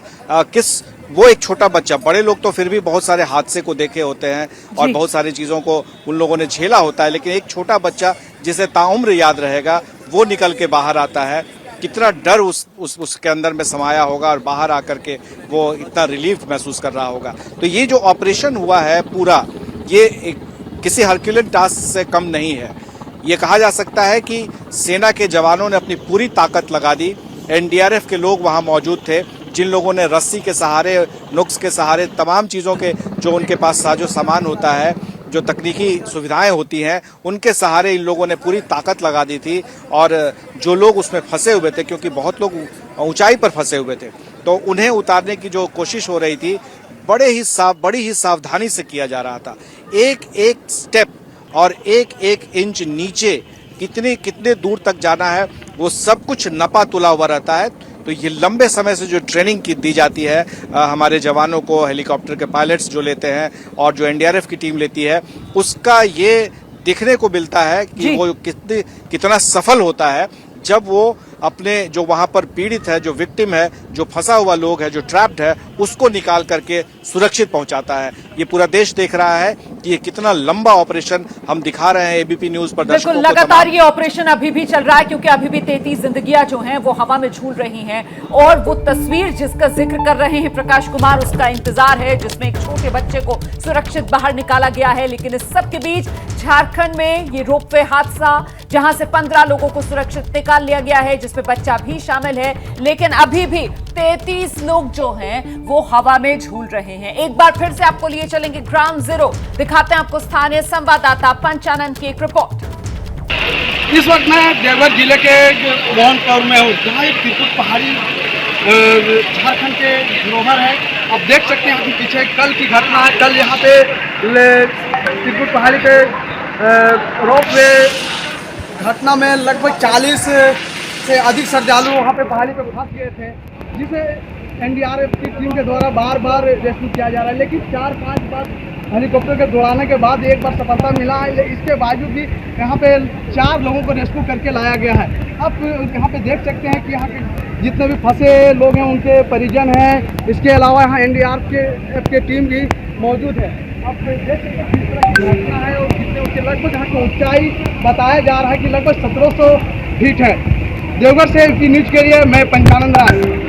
वो एक छोटा बच्चा, बड़े लोग तो फिर भी बहुत सारे हादसे को देखे होते हैं और बहुत सारी चीजों को उन लोगों ने झेला होता है, लेकिन एक छोटा बच्चा जिसे ताउम्र याद रहेगा वो निकल के बाहर आता है। कितना डर उसके अंदर में समाया होगा और बाहर आकर के वो इतना रिलीफ महसूस कर रहा होगा। तो ये जो ऑपरेशन हुआ है पूरा, ये किसी हरक्यूलियन टास्क से कम नहीं है। ये कहा जा सकता है कि सेना के जवानों ने अपनी पूरी ताकत लगा दी। एनडीआरएफ के लोग वहां मौजूद थे, जिन लोगों ने रस्सी के सहारे, नुक्स के सहारे, तमाम चीज़ों के जो उनके पास साजो सामान होता है, जो तकनीकी सुविधाएं होती हैं, उनके सहारे इन लोगों ने पूरी ताकत लगा दी थी। और जो लोग उसमें फंसे हुए थे, क्योंकि बहुत लोग ऊंचाई पर फंसे हुए थे, तो उन्हें उतारने की जो कोशिश हो रही थी बड़ी ही सावधानी से किया जा रहा था। एक एक स्टेप और एक एक इंच नीचे कितने दूर तक जाना है वो सब कुछ नपा तुला हुआ रहता है। तो ये लंबे समय से जो ट्रेनिंग की दी जाती है हमारे जवानों को, हेलीकॉप्टर के पायलट्स जो लेते हैं और जो एनडीआरएफ की टीम लेती है, उसका ये दिखने को मिलता है कि वो कितना सफल होता है जब वो अपने जो वहां पर पीड़ित है, जो विक्टिम है, जो फंसा हुआ लोग है, जो ट्रैप्ड है, उसको निकाल करके सुरक्षित पहुंचाता है। ये पूरा देश देख रहा है कि ये कितना लंबा ऑपरेशन हम दिखा रहे हैं एबीपी न्यूज पर दर्शकों को। लगातार ये ऑपरेशन अभी भी चल रहा है, क्योंकि अभी भी 33 जिंदगियां जो हैं वो हवा में झूल रही हैं। और वो तस्वीर जिसका जिक्र कर रहे हैं प्रकाश कुमार, उसका इंतजार है, जिसमें एक छोटे बच्चे को सुरक्षित बाहर निकाला गया है। लेकिन इस सब के बीच झारखंड में ये रोपवे हादसा, जहां से 15 लोगों को सुरक्षित निकाल लिया गया है, जिसमें बच्चा भी शामिल है, लेकिन अभी भी 33 लोग जो हैं वो हवा में झूल रहे हैं। एक बार फिर से आपको लिए चलेंगे ग्राउंड जीरो, दिखाते हैं आपको स्थानीय संवाददाता पंचानन की एक रिपोर्ट। इस वक्त मैं देवघर जिले के मोहनपुर में हूँ, जहाँ एक त्रिकुट पहाड़ी झारखंड के धरोहर है। अब देख सकते हैं अभी पीछे कल की घटना है। कल यहाँ पे त्रिकुट पहाड़ी पे रोपवे घटना में लगभग 40 से अधिक श्रद्धालु वहाँ पे पहाड़ी पे फंस गए थे, जिसे एनडीआरएफ की टीम के द्वारा बार बार रेस्क्यू किया जा रहा है। लेकिन 4-5 बार हेलीकॉप्टर के दौड़ाने के बाद एक बार सफलता मिला है। इसके बावजूद भी यहाँ पे 4 लोगों को रेस्क्यू करके लाया गया है। अब यहाँ पे देख सकते हैं कि यहाँ के जितने भी फंसे लोग हैं उनके परिजन हैं, इसके अलावा यहाँ एनडीआरएफ की टीम भी मौजूद है। अब देख सकते हैं किस तरह की घटना है और कितने उसके लगभग यहाँ की ऊंचाई बताया जा रहा है कि लगभग 1700 फीट है। देवघर से एबीपी न्यूज के लिए मैं पंचानन राय।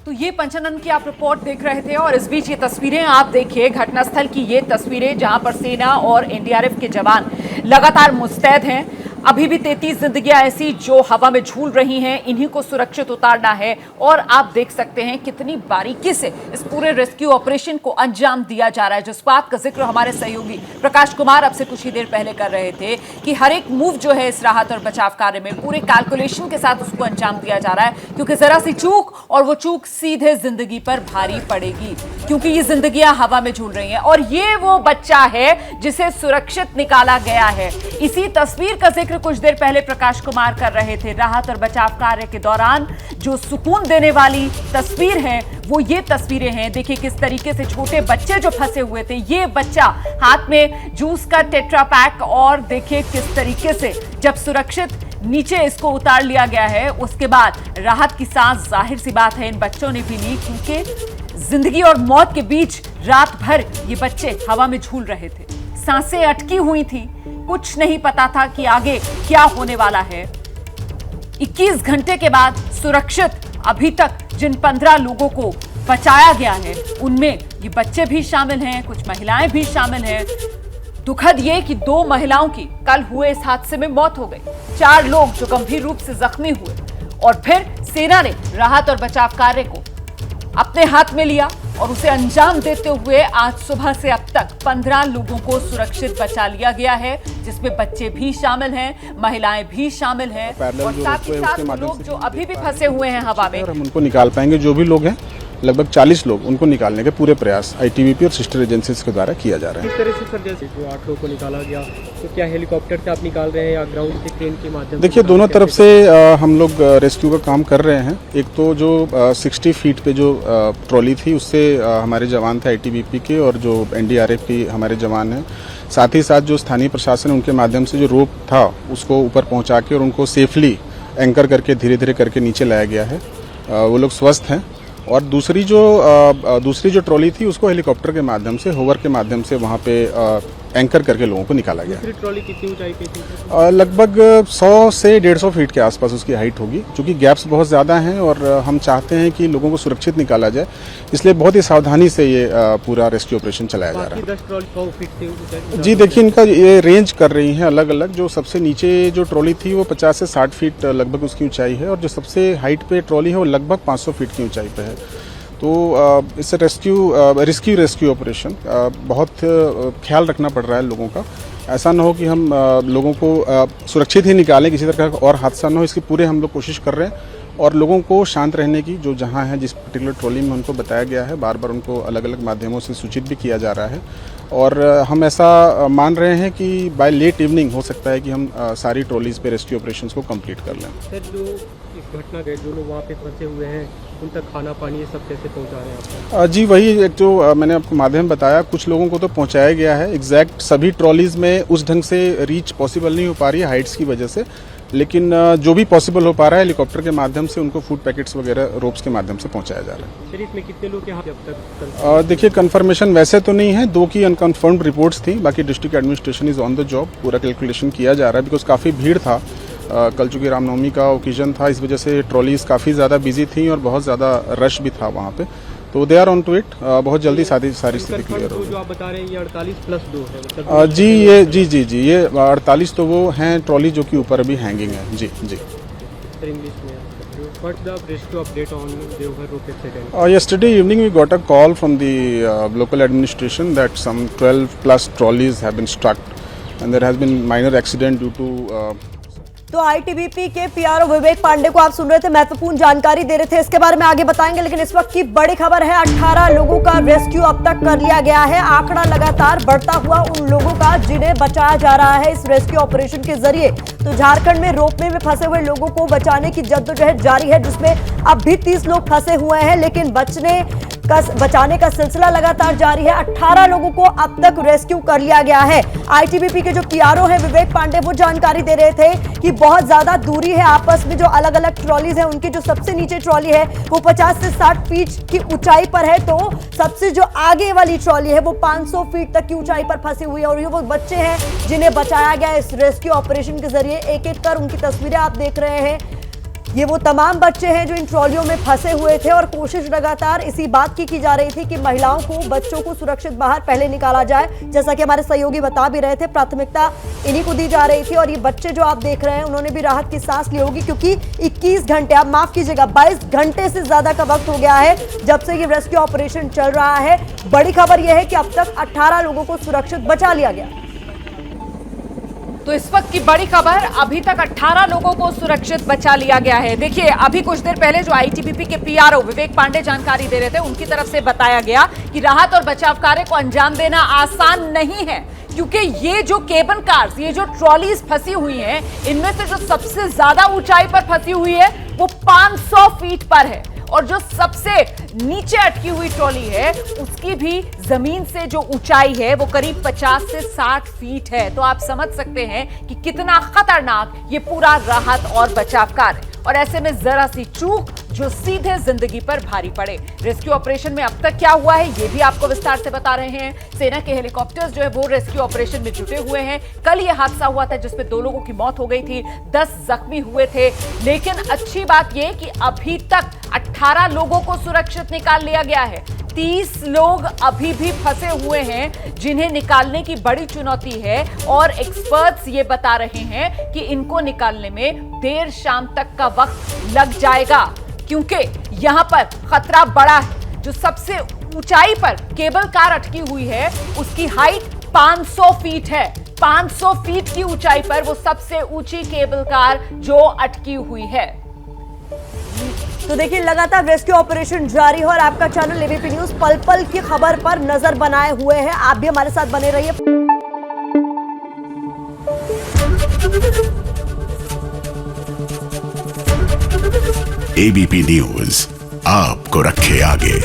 तो ये पंचानन की आप रिपोर्ट देख रहे थे, और इस बीच ये तस्वीरें आप देखिए, घटनास्थल की ये तस्वीरें जहां पर सेना और एनडीआरएफ के जवान लगातार मुस्तैद हैं। अभी भी 33 जिंदगियां ऐसी जो हवा में झूल रही हैं, इन्हीं को सुरक्षित उतारना है। और आप देख सकते हैं कितनी बारीकी से इस पूरे रेस्क्यू ऑपरेशन को अंजाम दिया जा रहा है, जिस बात का जिक्र हमारे सहयोगी प्रकाश कुमार अब से कुछ ही देर पहले कर रहे थे कि हर एक मूव जो है इस राहत और बचाव कार्य में पूरे कैलकुलेशन के साथ उसको अंजाम दिया जा रहा है, क्योंकि जरा सी चूक और वो चूक सीधे जिंदगी पर भारी पड़ेगी, क्योंकि ये जिंदगियां हवा में झूल रही हैं। और ये वो बच्चा है जिसे सुरक्षित निकाला गया है। इसी तस्वीर का जिक्र जिक्र कुछ देर पहले प्रकाश कुमार कर रहे थे। राहत और बचाव कार्य के दौरान जो सुकून देने वाली तस्वीर है वो ये तस्वीरें हैं। देखिए किस तरीके से छोटे बच्चे जो फंसे हुए थे, ये बच्चा हाथ में जूस का टेट्रा पैक, और देखिए किस तरीके से जब सुरक्षित नीचे इसको उतार लिया गया है उसके बाद राहत की सांस जाहिर सी बात है इन बच्चों ने भी ली, क्योंकि जिंदगी और मौत के बीच रात भर ये बच्चे हवा में झूल रहे थे। सांसें अटकी हुई थी, कुछ नहीं पता था कि आगे क्या होने वाला है। 21 घंटे के बाद सुरक्षित अभी तक जिन 15 लोगों को बचाया गया है उनमें ये बच्चे भी शामिल हैं, कुछ महिलाएं भी शामिल हैं। दुखद ये कि 2 महिलाओं की कल हुए इस हादसे में मौत हो गई, 4 लोग जो गंभीर रूप से जख्मी हुए, और फिर सेना ने राहत और बचाव कार्य को अपने हाथ में लिया और उसे अंजाम देते हुए आज सुबह से अब तक 15 लोगों को सुरक्षित बचा लिया गया है, जिसमें बच्चे भी शामिल हैं, महिलाएं भी शामिल हैं, और साथ ही साथ लोग जो अभी भी फंसे हुए हैं हवा में, हम उनको निकाल पाएंगे। जो भी लोग हैं लगभग 40 लोग, उनको निकालने के पूरे प्रयास आईटीबीपी और सिस्टर एजेंसीज के द्वारा किया जा रहा है। किस तरह से सर, जैसे जो 8 लोगों को निकाला गया, तो क्या हेलीकॉप्टर से आप निकाल रहे हैं या ग्राउंड से ट्रेन के माध्यम से? देखिए दोनों तरफ से हम लोग रेस्क्यू का काम कर रहे हैं। एक तो जो 60 फीट पे जो ट्रॉली थी उससे हमारे जवान थे आईटीबीपी के, और जो एनडीआरएफ की हमारे जवान हैं, साथ ही साथ जो स्थानीय प्रशासन उनके माध्यम से जो रोप था उसको ऊपर पहुँचा के और उनको सेफली एंकर करके धीरे धीरे करके नीचे लाया गया है। वो लोग स्वस्थ हैं। और दूसरी जो ट्रॉली थी उसको हेलीकॉप्टर के माध्यम से, होवर के माध्यम से वहाँ पे एंकर करके लोगों को निकाला गया। दूसरी ट्रॉली कितनी ऊंचाई पे थी? लगभग 100 से 150 फीट के आसपास उसकी हाइट होगी, क्योंकि गैप्स बहुत ज़्यादा हैं और हम चाहते हैं कि लोगों को सुरक्षित निकाला जाए, इसलिए बहुत ही सावधानी से ये पूरा रेस्क्यू ऑपरेशन चलाया जा रहा है। 10 ट्रॉली 100 फीट थी? जी देखिए, इनका ये रेंज कर रही हैं अलग अलग। जो सबसे नीचे जो ट्रॉली थी वो 50 से 60 फीट लगभग उसकी ऊंचाई है, और जो सबसे हाइट पे ट्रॉली है वो लगभग 500 फीट की ऊंचाई पे है। तो इस रेस्क्यू ऑपरेशन बहुत ख्याल रखना पड़ रहा है लोगों का। ऐसा ना हो कि हम लोगों को सुरक्षित ही निकालें, किसी तरह का और हादसा ना हो, इसकी पूरे हम लोग कोशिश कर रहे हैं। और लोगों को शांत रहने की, जो जहां है जिस पर्टिकुलर ट्रॉली में उनको बताया गया है, बार बार उनको अलग अलग माध्यमों से सूचित भी किया जा रहा है। और हम ऐसा मान रहे हैं कि बाय लेट इवनिंग हो सकता है कि हम सारी ट्रॉलीज पे रेस्क्यू ऑपरेशंस को कंप्लीट कर लें। सर, जो इस घटना के जो लोग वहाँ पे फंसे हुए हैं उन तक खाना पानी ये सब कैसे पहुँचा रहे हैं आप? जी वही एक जो मैंने आपको माध्यम बताया, कुछ लोगों को तो पहुंचाया गया है। एग्जैक्ट सभी ट्रॉलीज में उस ढंग से रीच पॉसिबल नहीं हो पा रही है हाइट्स की वजह से, लेकिन जो भी पॉसिबल हो पा रहा है हेलीकॉप्टर के माध्यम से उनको फूड पैकेट्स वगैरह रोप्स के माध्यम से पहुंचाया जा रहा है। सर, इसमें कितने लोग यहाँ अब तक? देखिए कंफर्मेशन वैसे तो नहीं है, 2 की अनकन्फर्म्ड रिपोर्ट्स थी, बाकी district administration is on the job, पूरा कैलकुलेशन किया जा रहा है। बिकॉज काफ़ी भीड़ था, कल चूँकि रामनवमी का ओकेजन था, इस वजह से ट्रॉलीज काफ़ी ज़्यादा बिजी थी और बहुत ज़्यादा रश भी था वहाँ पे, तो they are on to it. बहुत जल्दी सारी स्थिति क्लियर हो। जो आप बता रहे हैं ये 48+2 है मतलब? जी ये 48 तो वो हैं ट्रॉली जो कि ऊपर अभी हैंगिंग है। जी इंग्लिश में What's the rescue update on Deoghar rope accident? Yesterday evening we got a call from the local administration that some 12+ trolleys have been struck and there has been minor accident due to तो ITBP के PRO विवेक पांडे को आप सुन रहे थे, महत्वपूर्ण जानकारी दे रहे थे, इसके बारे में आगे बताएंगे। लेकिन इस वक्त की बड़ी खबर है, 18 लोगों का रेस्क्यू अब तक कर लिया गया है। आंकड़ा लगातार बढ़ता हुआ उन लोगों का जिन्हें बचाया जा रहा है इस रेस्क्यू ऑपरेशन के जरिए। तो झारखंड में रोपवे में फंसे हुए लोगों को बचाने की जद्दोजहद जारी है, जिसमें अब भी 30 लोग फंसे हुए हैं, लेकिन बचाने का सिलसिला लगातार जारी है। 18 लोगों को अब तक रेस्क्यू कर लिया गया है। आईटीबीपी के जो पीआरओ हैं विवेक पांडे, वो जानकारी दे रहे थे कि बहुत ज्यादा दूरी है आपस में। जो अलग अलग ट्रॉलीज हैं उनकी जो सबसे नीचे ट्रॉली है वो 50 से 60 फीट की ऊंचाई पर है, तो सबसे जो आगे वाली ट्रॉली है वो 500 फीट तक की ऊंचाई पर फंसी हुई है। और ये वो बच्चे हैं जिन्हें बचाया गया इस रेस्क्यू ऑपरेशन के जरिए। एक एक कर उनकी तस्वीरें आप देख रहे हैं। ये वो तमाम बच्चे हैं जो इन ट्रॉलियों में फंसे हुए थे, और कोशिश लगातार इसी बात की जा रही थी कि महिलाओं को, बच्चों को सुरक्षित बाहर पहले निकाला जाए। जैसा कि हमारे सहयोगी बता भी रहे थे, प्राथमिकता इन्हीं को दी जा रही थी। और ये बच्चे जो आप देख रहे हैं उन्होंने भी राहत की सांस ली होगी, क्योंकि 21 घंटे, आप माफ कीजिएगा 22 घंटे से ज्यादा का वक्त हो गया है जब से ये रेस्क्यू ऑपरेशन चल रहा है। बड़ी खबर यह है कि अब तक 18 लोगों को सुरक्षित बचा लिया गया। तो इस वक्त की बड़ी खबर, अभी तक 18 लोगों को सुरक्षित बचा लिया गया है। देखिए अभी कुछ देर पहले जो आईटीबीपी के पीआरओ विवेक पांडे जानकारी दे रहे थे, उनकी तरफ से बताया गया कि राहत और बचाव कार्य को अंजाम देना आसान नहीं है, क्योंकि ये जो केबल कार्स, ये जो ट्रॉलीज फंसी हुई हैं, इनमें से जो सबसे ज्यादा ऊंचाई पर फंसी हुई है वो 500 फीट पर है, और जो सबसे नीचे अटकी हुई ट्रॉली है उसकी भी जमीन से जो ऊंचाई है वो करीब 50 से 60 फीट है। तो आप समझ सकते हैं कि कितना खतरनाक ये पूरा राहत और बचाव कार्य, और ऐसे में जरा सी चूक जो सीधे जिंदगी पर भारी पड़े। रेस्क्यू ऑपरेशन में अब तक क्या हुआ है ये भी आपको विस्तार से बता रहे हैं। सेना के हेलीकॉप्टर्स जो है वो रेस्क्यू ऑपरेशन में जुटे हुए हैं। कल ये हादसा हुआ था जिसमें 2 लोगों की मौत हो गई थी, 10 जख्मी हुए थे, लेकिन अच्छी बात यह कि अभी तक 18 लोगों को सुरक्षित निकाल लिया गया है। 30 लोग अभी भी फंसे हुए हैं जिन्हें निकालने की बड़ी चुनौती है, और एक्सपर्ट्स ये बता रहे हैं कि इनको निकालने में देर शाम तक का वक्त लग जाएगा, क्योंकि यहां पर खतरा बड़ा है। जो सबसे ऊंचाई पर केबल कार अटकी हुई है उसकी हाइट 500 फीट है। 500 फीट की ऊंचाई पर वो सबसे ऊंची केबल कार जो अटकी हुई है। तो देखिए, लगातार रेस्क्यू ऑपरेशन जारी है और आपका चैनल एबीपी न्यूज पल पल की खबर पर नजर बनाए हुए है। आप भी हमारे साथ बने रहिए। एबीपी न्यूज आपको रखे आगे।